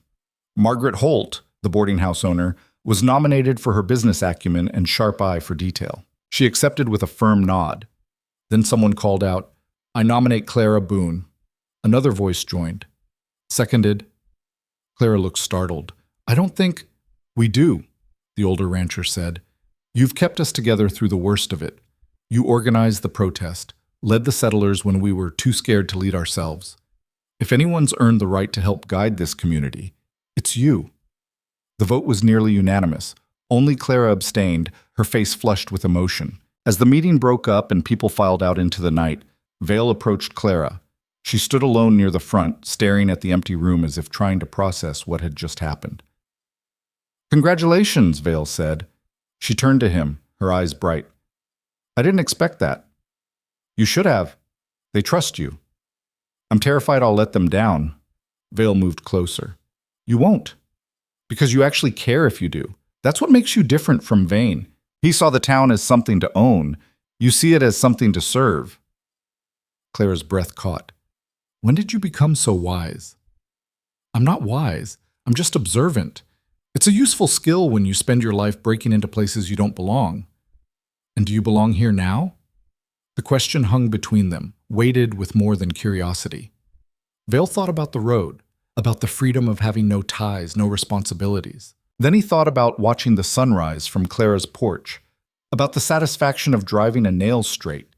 Margaret Holt, the boarding house owner, was nominated for her business acumen and sharp eye for detail. She accepted with a firm nod. Then someone called out, "I nominate Clara Boone." Another voice joined. Seconded. Clara looked startled. "I don't think—" "We do," the older rancher said. "You've kept us together through the worst of it. You organized the protest, led the settlers when we were too scared to lead ourselves. If anyone's earned the right to help guide this community, it's you." The vote was nearly unanimous. Only Clara abstained, her face flushed with emotion. As the meeting broke up and people filed out into the night, Vale approached Clara. She stood alone near the front, staring at the empty room as if trying to process what had just happened. "Congratulations," Vale said. She turned to him, her eyes bright. "I didn't expect that." "You should have. They trust you." "I'm terrified I'll let them down." Vale moved closer. "You won't. Because you actually care if you do. That's what makes you different from Vane. He saw the town as something to own. You see it as something to serve." Clara's breath caught. "When did you become so wise?" "I'm not wise. I'm just observant. It's a useful skill when you spend your life breaking into places you don't belong." "And do you belong here now?" The question hung between them, weighted with more than curiosity. Vale thought about the road, about the freedom of having no ties, no responsibilities. Then he thought about watching the sunrise from Clara's porch, about the satisfaction of driving a nail straight,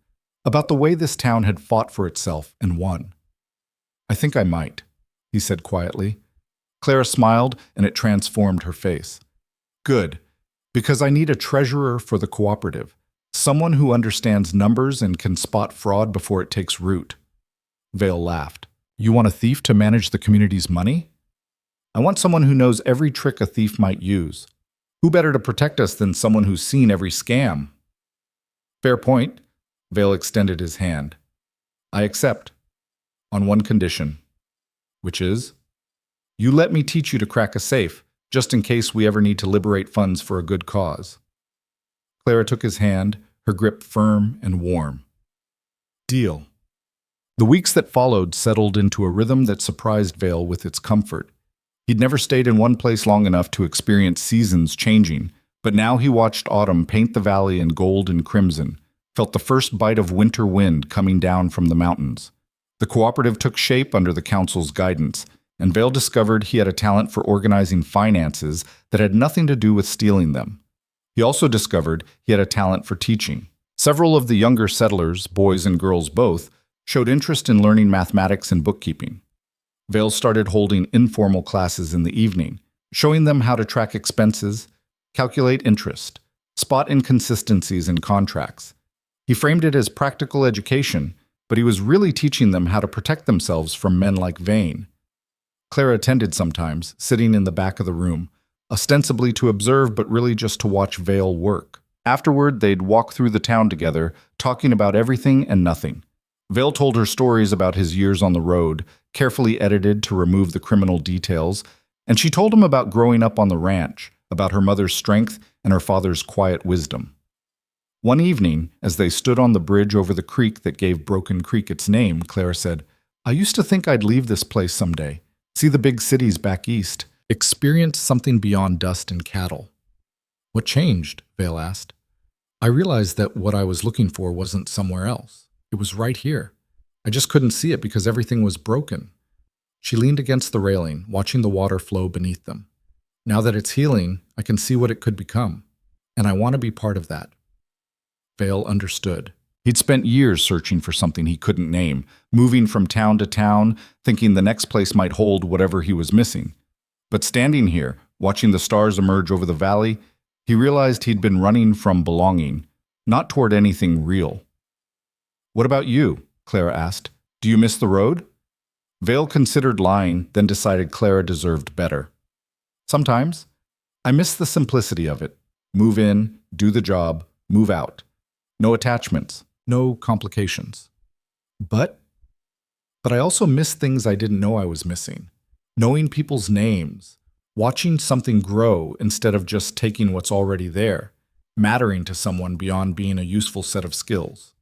about the way this town had fought for itself and won. "I think I might," he said quietly. Clara smiled, and it transformed her face. "Good, because I need a treasurer for the cooperative, someone who understands numbers and can spot fraud before it takes root." Vale laughed. "You want a thief to manage the community's money?" "I want someone who knows every trick a thief might use. Who better to protect us than someone who's seen every scam?" "Fair point." Vale extended his hand. "I accept. On one condition." "Which is?" "You let me teach you to crack a safe, just in case we ever need to liberate funds for a good cause." Clara took his hand, her grip firm and warm. "Deal." The weeks that followed settled into a rhythm that surprised Vale with its comfort. He'd never stayed in one place long enough to experience seasons changing, but now he watched autumn paint the valley in gold and crimson, felt the first bite of winter wind coming down from the mountains. The cooperative took shape under the council's guidance, and Vale discovered he had a talent for organizing finances that had nothing to do with stealing them. He also discovered he had a talent for teaching. Several of the younger settlers, boys and girls both, showed interest in learning mathematics and bookkeeping. Vale started holding informal classes in the evening, showing them how to track expenses, calculate interest, spot inconsistencies in contracts. He framed it as practical education, but he was really teaching them how to protect themselves from men like Vane. Clara attended sometimes, sitting in the back of the room, ostensibly to observe but really just to watch Vale work. Afterward, they'd walk through the town together, talking about everything and nothing. Vale told her stories about his years on the road, carefully edited to remove the criminal details, and she told him about growing up on the ranch, about her mother's strength and her father's quiet wisdom. One evening, as they stood on the bridge over the creek that gave Broken Creek its name, Clara said, "I used to think I'd leave this place someday, see the big cities back east, experience something beyond dust and cattle." "What changed?" Vale asked. I realized that what I was looking for wasn't somewhere else. It was right here. I just couldn't see it because everything was broken. She leaned against the railing, watching the water flow beneath them. Now that it's healing, I can see what it could become. And I want to be part of that. Vale understood. He'd spent years searching for something he couldn't name, moving from town to town, thinking the next place might hold whatever he was missing. But standing here, watching the stars emerge over the valley, he realized he'd been running from belonging, not toward anything real. "What about you?" Clara asked. "Do you miss the road?" Vale considered lying, then decided Clara deserved better. "Sometimes. I miss the simplicity of it. Move in, do the job, move out. No attachments, no complications. But I also miss things I didn't know I was missing. Knowing people's names, watching something grow instead of just taking what's already there, mattering to someone beyond being a useful set of skills."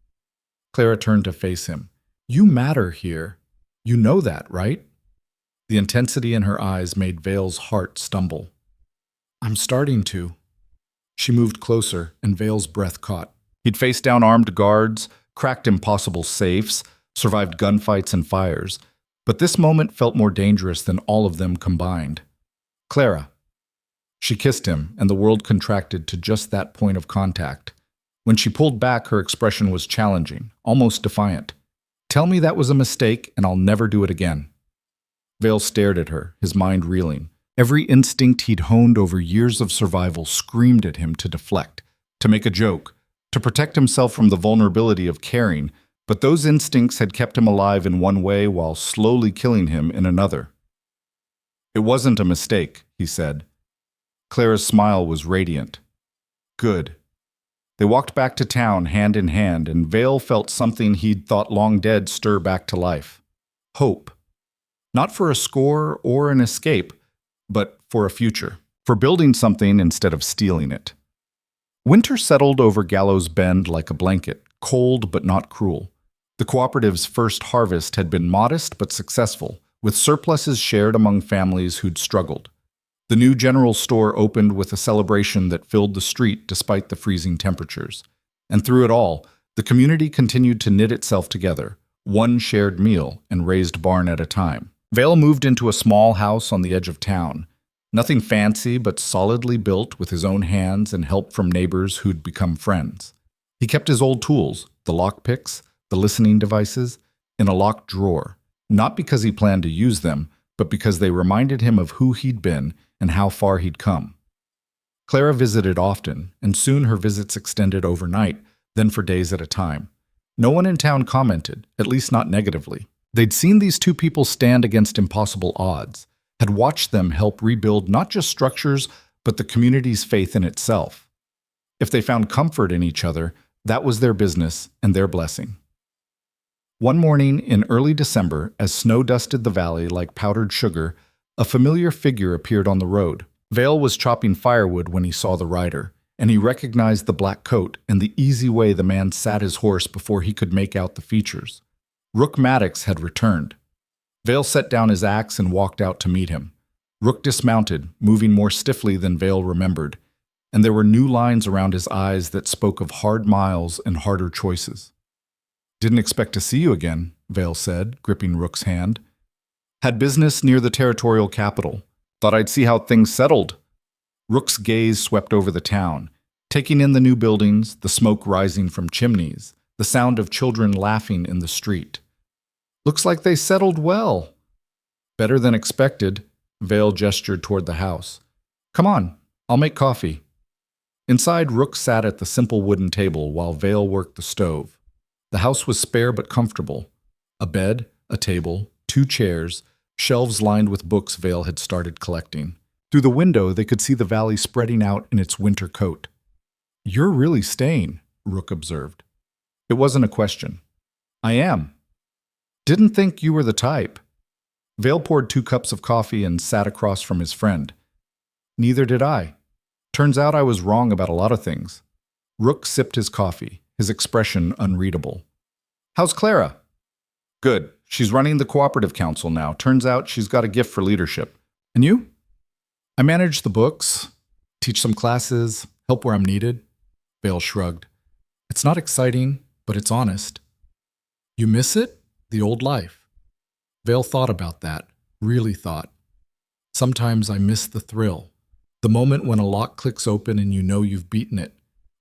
Clara turned to face him. "You matter here. You know that, right?" The intensity in her eyes made Vale's heart stumble. "I'm starting to." She moved closer, and Vale's breath caught. He'd faced down armed guards, cracked impossible safes, survived gunfights and fires, but this moment felt more dangerous than all of them combined. "Clara." She kissed him, and the world contracted to just that point of contact. When she pulled back, her expression was challenging, almost defiant. "Tell me that was a mistake, and I'll never do it again." Vale stared at her, his mind reeling. Every instinct he'd honed over years of survival screamed at him to deflect, to make a joke, to protect himself from the vulnerability of caring, but those instincts had kept him alive in one way while slowly killing him in another. "It wasn't a mistake," he said. Clara's smile was radiant. "Good." They walked back to town hand in hand, and Vale felt something he'd thought long dead stir back to life. Hope. Not for a score or an escape, but for a future. For building something instead of stealing it. Winter settled over Gallows Bend like a blanket, cold but not cruel. The cooperative's first harvest had been modest but successful, with surpluses shared among families who'd struggled. The new general store opened with a celebration that filled the street despite the freezing temperatures. And through it all, the community continued to knit itself together, one shared meal and raised barn at a time. Vale moved into a small house on the edge of town. Nothing fancy, but solidly built with his own hands and help from neighbors who'd become friends. He kept his old tools, the lockpicks, the listening devices, in a locked drawer, not because he planned to use them, but because they reminded him of who he'd been and how far he'd come. Clara visited often, and soon her visits extended overnight, then for days at a time. No one in town commented, at least not negatively. They'd seen these two people stand against impossible odds, had watched them help rebuild not just structures, but the community's faith in itself. If they found comfort in each other, that was their business and their blessing. One morning in early December, as snow dusted the valley like powdered sugar, a familiar figure appeared on the road. Vale was chopping firewood when he saw the rider, and he recognized the black coat and the easy way the man sat his horse before he could make out the features. Rook Maddox had returned. Vale set down his axe and walked out to meet him. Rook dismounted, moving more stiffly than Vale remembered, and there were new lines around his eyes that spoke of hard miles and harder choices. "Didn't expect to see you again," Vale said, gripping Rook's hand. "Had business near the territorial capital. Thought I'd see how things settled." Rook's gaze swept over the town, taking in the new buildings, the smoke rising from chimneys, the sound of children laughing in the street. "Looks like they settled well." "Better than expected," Vale gestured toward the house. "Come on, I'll make coffee." Inside, Rook sat at the simple wooden table while Vale worked the stove. The house was spare but comfortable. A bed, a table, 2 chairs, shelves lined with books Vale had started collecting. Through the window, they could see the valley spreading out in its winter coat. "You're really staying," Rook observed. It wasn't a question. "I am." "Didn't think you were the type." Vale poured 2 cups of coffee and sat across from his friend. "Neither did I. Turns out I was wrong about a lot of things." Rook sipped his coffee, his expression unreadable. "How's Clara?" "Good. She's running the cooperative council now. Turns out she's got a gift for leadership." "And you?" "I manage the books, teach some classes, help where I'm needed." Vale shrugged. It's not exciting, but it's honest. You miss it? The old life. Vale thought about that, really thought. Sometimes I miss the thrill. The moment when a lock clicks open and you know you've beaten it.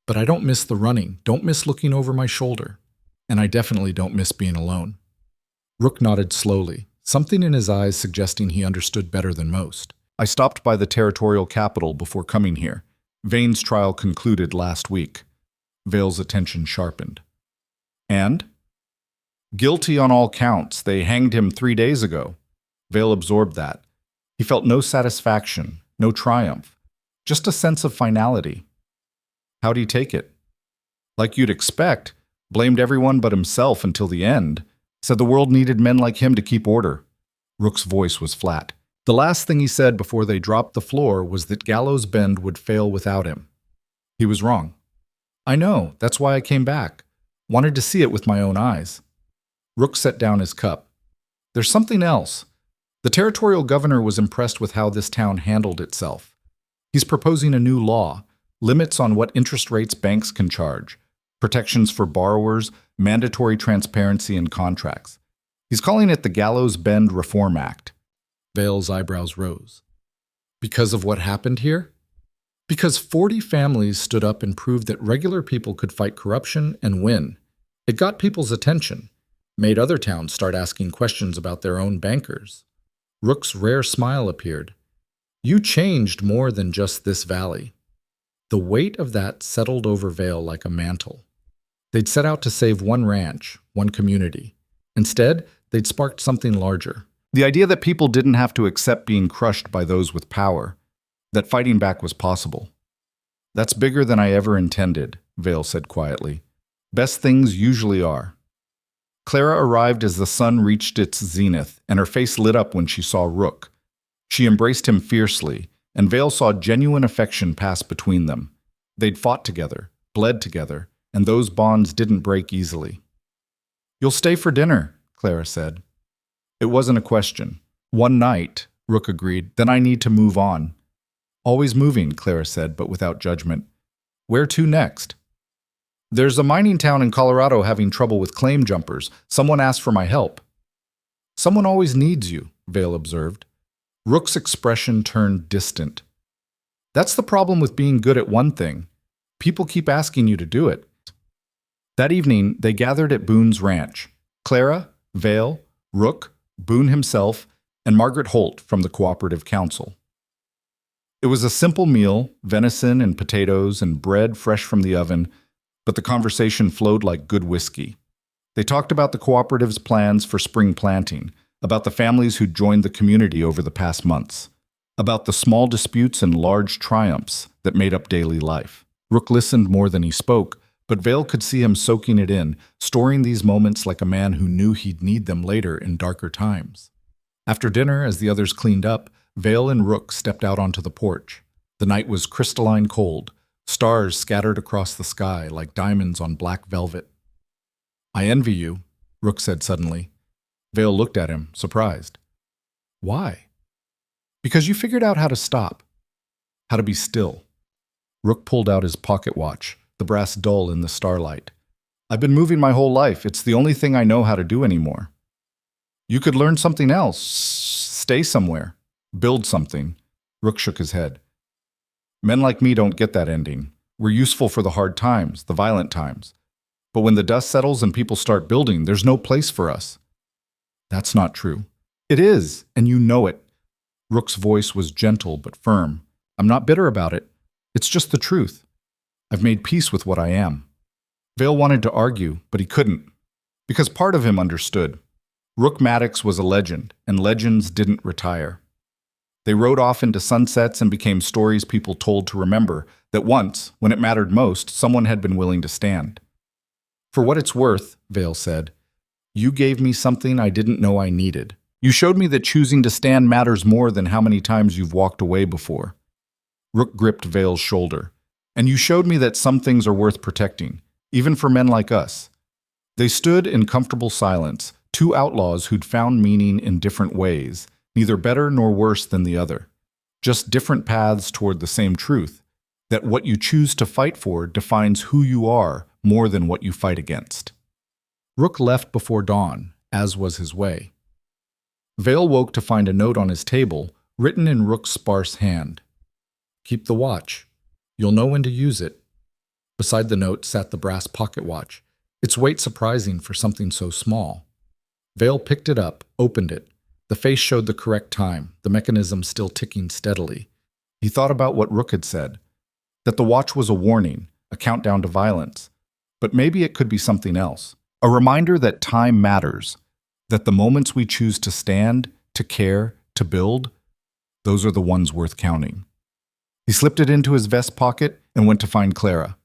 But I don't miss the running, don't miss looking over my shoulder. And I definitely don't miss being alone. Rook nodded slowly, something in his eyes suggesting he understood better than most. I stopped by the territorial capital before coming here. Vane's trial concluded last week. Vale's attention sharpened. And? Guilty on all counts. They hanged him 3 days ago. Vale absorbed that. He felt no satisfaction, no triumph, just a sense of finality. How'd he take it? Like you'd expect, blamed everyone but himself until the end, said the world needed men like him to keep order. Rook's voice was flat. The last thing he said before they dropped the floor was that Gallows Bend would fail without him. He was wrong. I know, that's why I came back. Wanted to see it with my own eyes. Rook set down his cup. There's something else. The territorial governor was impressed with how this town handled itself. He's proposing a new law, limits on what interest rates banks can charge, protections for borrowers, mandatory transparency in contracts. He's calling it the Gallows Bend Reform Act. Vale's eyebrows rose. Because of what happened here? Because 40 families stood up and proved that regular people could fight corruption and win. It got people's attention, made other towns start asking questions about their own bankers. Rook's rare smile appeared. You changed more than just this valley. The weight of that settled over Vale like a mantle. They'd set out to save one ranch, one community. Instead, they'd sparked something larger. The idea that people didn't have to accept being crushed by those with power, that fighting back was possible. That's bigger than I ever intended, Vale said quietly. Best things usually are. Clara arrived as the sun reached its zenith, and her face lit up when she saw Rook. She embraced him fiercely, and Vale saw genuine affection pass between them. They'd fought together, bled together, and those bonds didn't break easily. You'll stay for dinner, Clara said. It wasn't a question. One night, Rook agreed, then I need to move on. Always moving, Clara said, but without judgment. Where to next? There's a mining town in Colorado having trouble with claim jumpers. Someone asked for my help. Someone always needs you, Vale observed. Rook's expression turned distant. That's the problem with being good at one thing. People keep asking you to do it. That evening, they gathered at Boone's ranch. Clara, Vale, Rook, Boone himself, and Margaret Holt from the Cooperative Council. It was a simple meal, venison and potatoes and bread fresh from the oven, but the conversation flowed like good whiskey. They talked about the cooperative's plans for spring planting, about the families who'd joined the community over the past months, about the small disputes and large triumphs that made up daily life. Rook listened more than he spoke, but Vale could see him soaking it in, storing these moments like a man who knew he'd need them later in darker times. After dinner, as the others cleaned up, Vale and Rook stepped out onto the porch. The night was crystalline cold, stars scattered across the sky like diamonds on black velvet. I envy you, Rook said suddenly. Vale looked at him, surprised. Why? Because you figured out how to stop, how to be still. Rook pulled out his pocket watch, the brass dull in the starlight. I've been moving my whole life. It's the only thing I know how to do anymore. You could learn something else, stay somewhere, build something. Rook shook his head. Men like me don't get that ending. We're useful for the hard times, the violent times. But when the dust settles and people start building, there's no place for us. That's not true. It is, and you know it. Rook's voice was gentle but firm. I'm not bitter about it. It's just the truth. I've made peace with what I am. Vale wanted to argue, but he couldn't, because part of him understood. Rook Maddox was a legend, and legends didn't retire. They rode off into sunsets and became stories people told to remember that once, when it mattered most, someone had been willing to stand. For what it's worth, Vale said, you gave me something I didn't know I needed. You showed me that choosing to stand matters more than how many times you've walked away before. Rook gripped Vale's shoulder. And you showed me that some things are worth protecting, even for men like us. They stood in comfortable silence, two outlaws who'd found meaning in different ways, neither better nor worse than the other. Just different paths toward the same truth, that what you choose to fight for defines who you are more than what you fight against. Rook left before dawn, as was his way. Vale woke to find a note on his table, written in Rook's sparse hand. "Keep the watch. You'll know when to use it." Beside the note sat the brass pocket watch, its weight surprising for something so small. Vale picked it up, opened it. The face showed the correct time, the mechanism still ticking steadily. He thought about what Rook had said, that the watch was a warning, a countdown to violence. But maybe it could be something else. A reminder that time matters, that the moments we choose to stand, to care, to build, those are the ones worth counting. He slipped it into his vest pocket and went to find Clara.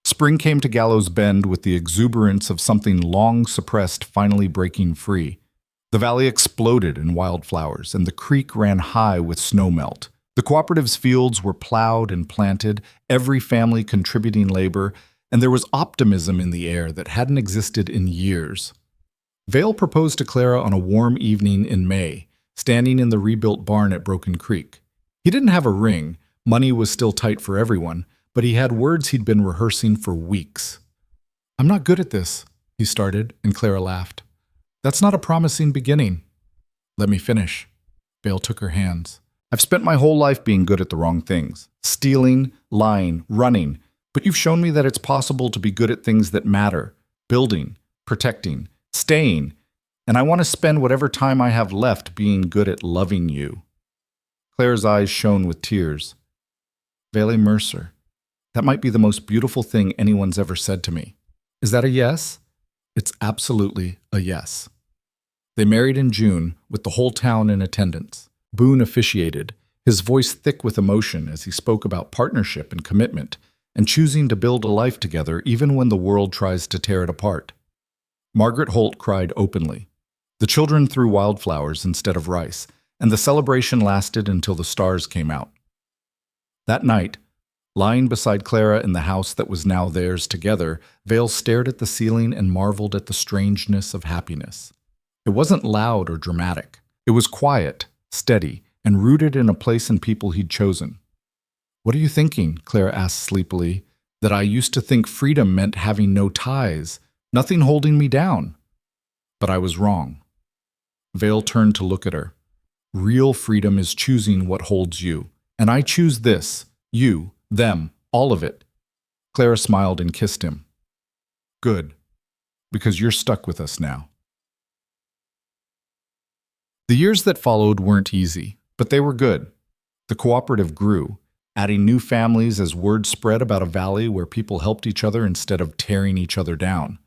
Spring came to Gallows Bend with the exuberance of something long suppressed finally breaking free. The valley exploded in wildflowers, and the creek ran high with snowmelt. The cooperative's fields were plowed and planted, every family contributing labor, and there was optimism in the air that hadn't existed in years. Vale proposed to Clara on a warm evening in May, standing in the rebuilt barn at Broken Creek. He didn't have a ring, money was still tight for everyone, but he had words he'd been rehearsing for weeks. "I'm not good at this," he started, and Clara laughed. "That's not a promising beginning." "Let me finish." Vale took her hands. "I've spent my whole life being good at the wrong things. Stealing, lying, running. But you've shown me that it's possible to be good at things that matter. Building, protecting, staying. And I want to spend whatever time I have left being good at loving you." Claire's eyes shone with tears. "Vale Mercer, that might be the most beautiful thing anyone's ever said to me. Is that a yes?" "It's absolutely a yes." They married in June, with the whole town in attendance. Boone officiated, his voice thick with emotion as he spoke about partnership and commitment, and choosing to build a life together even when the world tries to tear it apart. Margaret Holt cried openly. The children threw wildflowers instead of rice, and the celebration lasted until the stars came out. That night, lying beside Clara in the house that was now theirs together, Vale stared at the ceiling and marveled at the strangeness of happiness. It wasn't loud or dramatic. It was quiet, steady, and rooted in a place and people he'd chosen. "What are you thinking?" Clara asked sleepily. "That I used to think freedom meant having no ties, nothing holding me down." But I was wrong. Vale turned to look at her. "Real freedom is choosing what holds you. And I choose this, you, them, all of it." Clara smiled and kissed him. "Good, because you're stuck with us now." The years that followed weren't easy, but they were good. The cooperative grew, adding new families as word spread about a valley where people helped each other instead of tearing each other down.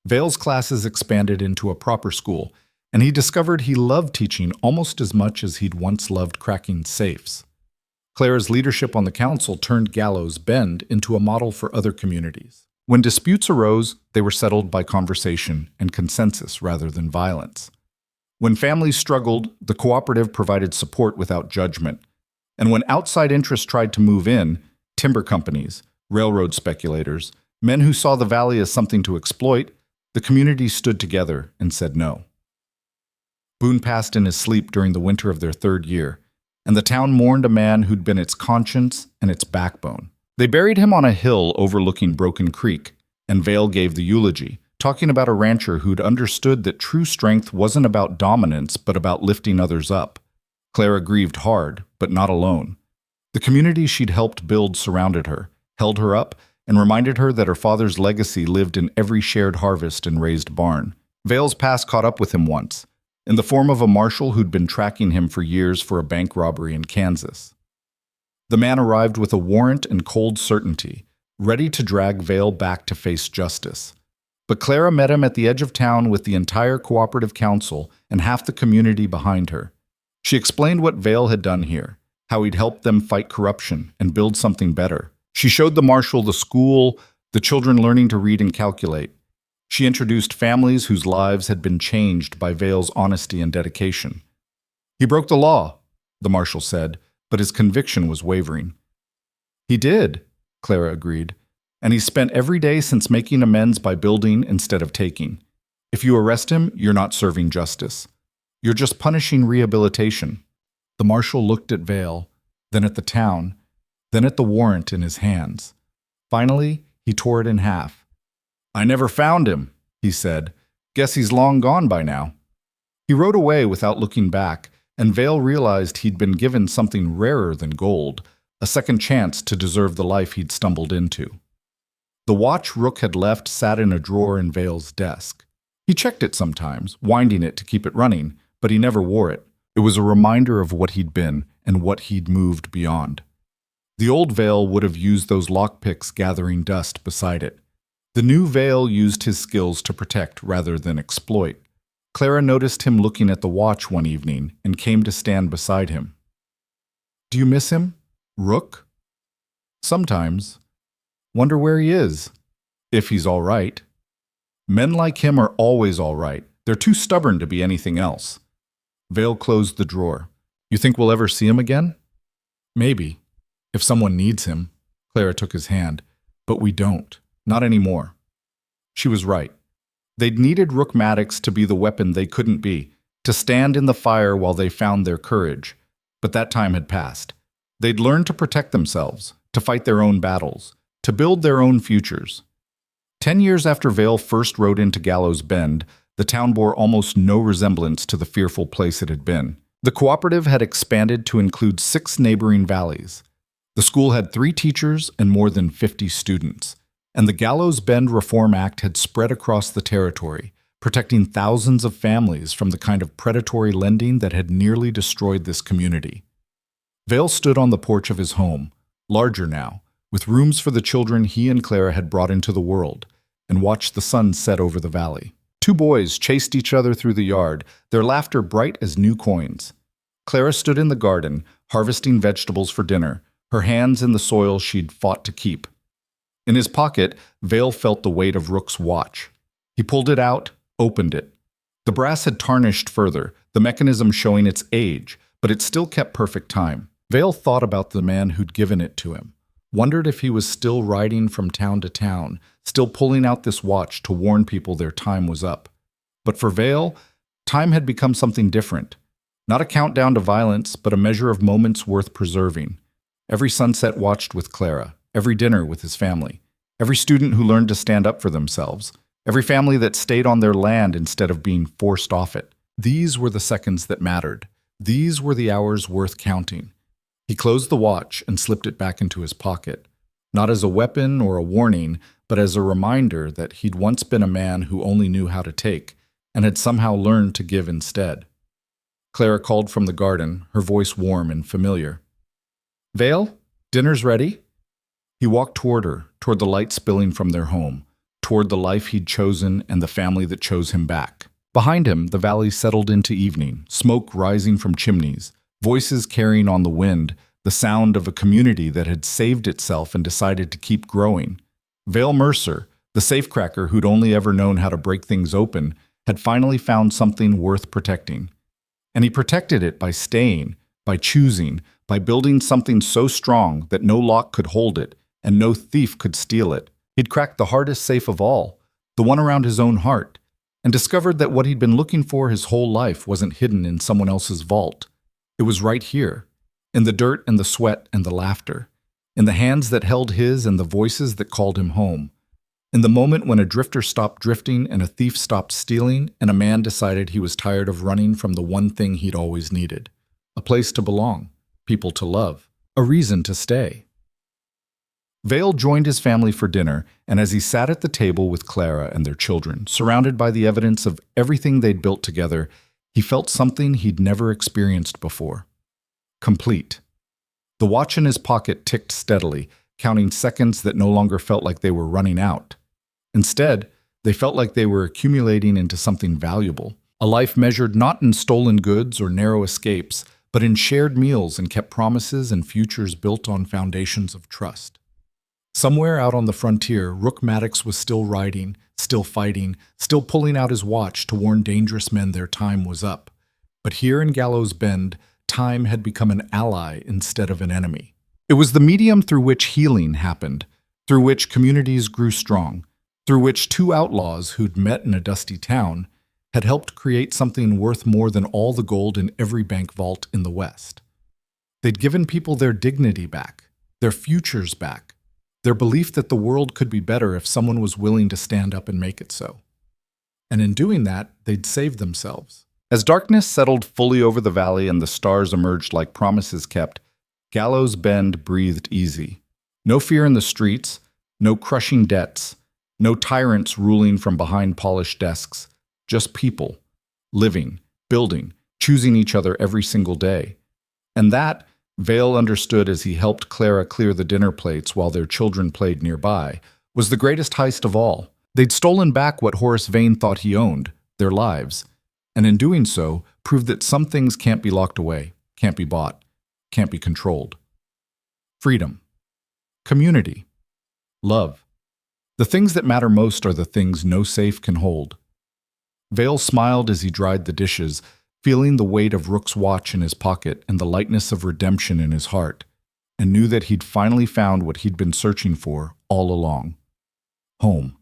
Vale's classes expanded into a proper school, and he discovered he loved teaching almost as much as he'd once loved cracking safes. Clara's leadership on the council turned Gallows Bend into a model for other communities. When disputes arose, they were settled by conversation and consensus rather than violence. When families struggled, the cooperative provided support without judgment. And when outside interests tried to move in, timber companies, railroad speculators, men who saw the valley as something to exploit, the community stood together and said no. Boone passed in his sleep during the winter of their third year, and the town mourned a man who'd been its conscience and its backbone. They buried him on a hill overlooking Broken Creek, and Vale gave the eulogy, talking about a rancher who'd understood that true strength wasn't about dominance but about lifting others up. Clara grieved hard, but not alone. The community she'd helped build surrounded her, held her up, and reminded her that her father's legacy lived in every shared harvest and raised barn. Vale's past caught up with him once, in the form of a marshal who'd been tracking him for years for a bank robbery in Kansas. The man arrived with a warrant and cold certainty, ready to drag Vale back to face justice. But Clara met him at the edge of town with the entire cooperative council and half the community behind her. She explained what Vale had done here, how he'd helped them fight corruption and build something better. She showed the marshal the school, the children learning to read and calculate. She introduced families whose lives had been changed by Vale's honesty and dedication. "He broke the law," the marshal said, but his conviction was wavering. "He did," Clara agreed, "and he's spent every day since making amends by building instead of taking. If you arrest him, you're not serving justice. You're just punishing rehabilitation." The marshal looked at Vale, then at the town, then at the warrant in his hands. Finally, he tore it in half. "I never found him," he said. "Guess he's long gone by now." He rode away without looking back, and Vale realized he'd been given something rarer than gold, a second chance to deserve the life he'd stumbled into. The watch Rook had left sat in a drawer in Vale's desk. He checked it sometimes, winding it to keep it running, but he never wore it. It was a reminder of what he'd been and what he'd moved beyond. The old Vale would have used those lockpicks gathering dust beside it. The new Vale used his skills to protect rather than exploit. Clara noticed him looking at the watch one evening and came to stand beside him. "Do you miss him, Rook?" "Sometimes. Wonder where he is. If he's all right." Men like him are always all right. They're too stubborn to be anything else. Vale closed the drawer. "You think we'll ever see him again?" "Maybe. If someone needs him." Clara took his hand. "But we don't. Not anymore." She was right. They'd needed Rook Maddox to be the weapon they couldn't be, to stand in the fire while they found their courage. But that time had passed. They'd learned to protect themselves, to fight their own battles, to build their own futures. 10 years after Vale first rode into Gallows Bend, the town bore almost no resemblance to the fearful place it had been. The cooperative had expanded to include 6 neighboring valleys. The school had 3 teachers and more than 50 students. And the Gallows Bend Reform Act had spread across the territory, protecting thousands of families from the kind of predatory lending that had nearly destroyed this community. Vale stood on the porch of his home, larger now, with rooms for the children he and Clara had brought into the world, and watched the sun set over the valley. 2 boys chased each other through the yard, their laughter bright as new coins. Clara stood in the garden, harvesting vegetables for dinner, her hands in the soil she'd fought to keep. In his pocket, Vale felt the weight of Rook's watch. He pulled it out, opened it. The brass had tarnished further, the mechanism showing its age, but it still kept perfect time. Vale thought about the man who'd given it to him, wondered if he was still riding from town to town, still pulling out this watch to warn people their time was up. But for Vale, time had become something different. Not a countdown to violence, but a measure of moments worth preserving. Every sunset watched with Clara, every dinner with his family, every student who learned to stand up for themselves, every family that stayed on their land instead of being forced off it. These were the seconds that mattered. These were the hours worth counting. He closed the watch and slipped it back into his pocket, not as a weapon or a warning, but as a reminder that he'd once been a man who only knew how to take, and had somehow learned to give instead. Clara called from the garden, her voice warm and familiar. "Vale, dinner's ready?" He walked toward her, toward the light spilling from their home, toward the life he'd chosen and the family that chose him back. Behind him, the valley settled into evening, smoke rising from chimneys, voices carrying on the wind, the sound of a community that had saved itself and decided to keep growing. Vale Mercer, the safecracker who'd only ever known how to break things open, had finally found something worth protecting. And he protected it by staying, by choosing, by building something so strong that no lock could hold it, and no thief could steal it. He'd cracked the hardest safe of all, the one around his own heart, and discovered that what he'd been looking for his whole life wasn't hidden in someone else's vault. It was right here, in the dirt and the sweat and the laughter, in the hands that held his and the voices that called him home, in the moment when a drifter stopped drifting and a thief stopped stealing and a man decided he was tired of running from the one thing he'd always needed, a place to belong, people to love, a reason to stay. Vale joined his family for dinner, and as he sat at the table with Clara and their children, surrounded by the evidence of everything they'd built together, he felt something he'd never experienced before. Complete. The watch in his pocket ticked steadily, counting seconds that no longer felt like they were running out. Instead, they felt like they were accumulating into something valuable, a life measured not in stolen goods or narrow escapes, but in shared meals and kept promises and futures built on foundations of trust. Somewhere out on the frontier, Rook Maddox was still riding, still fighting, still pulling out his watch to warn dangerous men their time was up. But here in Gallows Bend, time had become an ally instead of an enemy. It was the medium through which healing happened, through which communities grew strong, through which 2 outlaws who'd met in a dusty town had helped create something worth more than all the gold in every bank vault in the West. They'd given people their dignity back, their futures back, their belief that the world could be better if someone was willing to stand up and make it so. And in doing that, they'd save themselves. As darkness settled fully over the valley and the stars emerged like promises kept, Gallows Bend breathed easy. No fear in the streets, no crushing debts, no tyrants ruling from behind polished desks, just people, living, building, choosing each other every single day. And that, Vale understood as he helped Clara clear the dinner plates while their children played nearby, was the greatest heist of all. They'd stolen back what Horace Vane thought he owned, their lives, and in doing so, proved that some things can't be locked away, can't be bought, can't be controlled. Freedom, community, love. The things that matter most are the things no safe can hold. Vale smiled as he dried the dishes, feeling the weight of Rook's watch in his pocket and the lightness of redemption in his heart, and knew that he'd finally found what he'd been searching for all along. Home.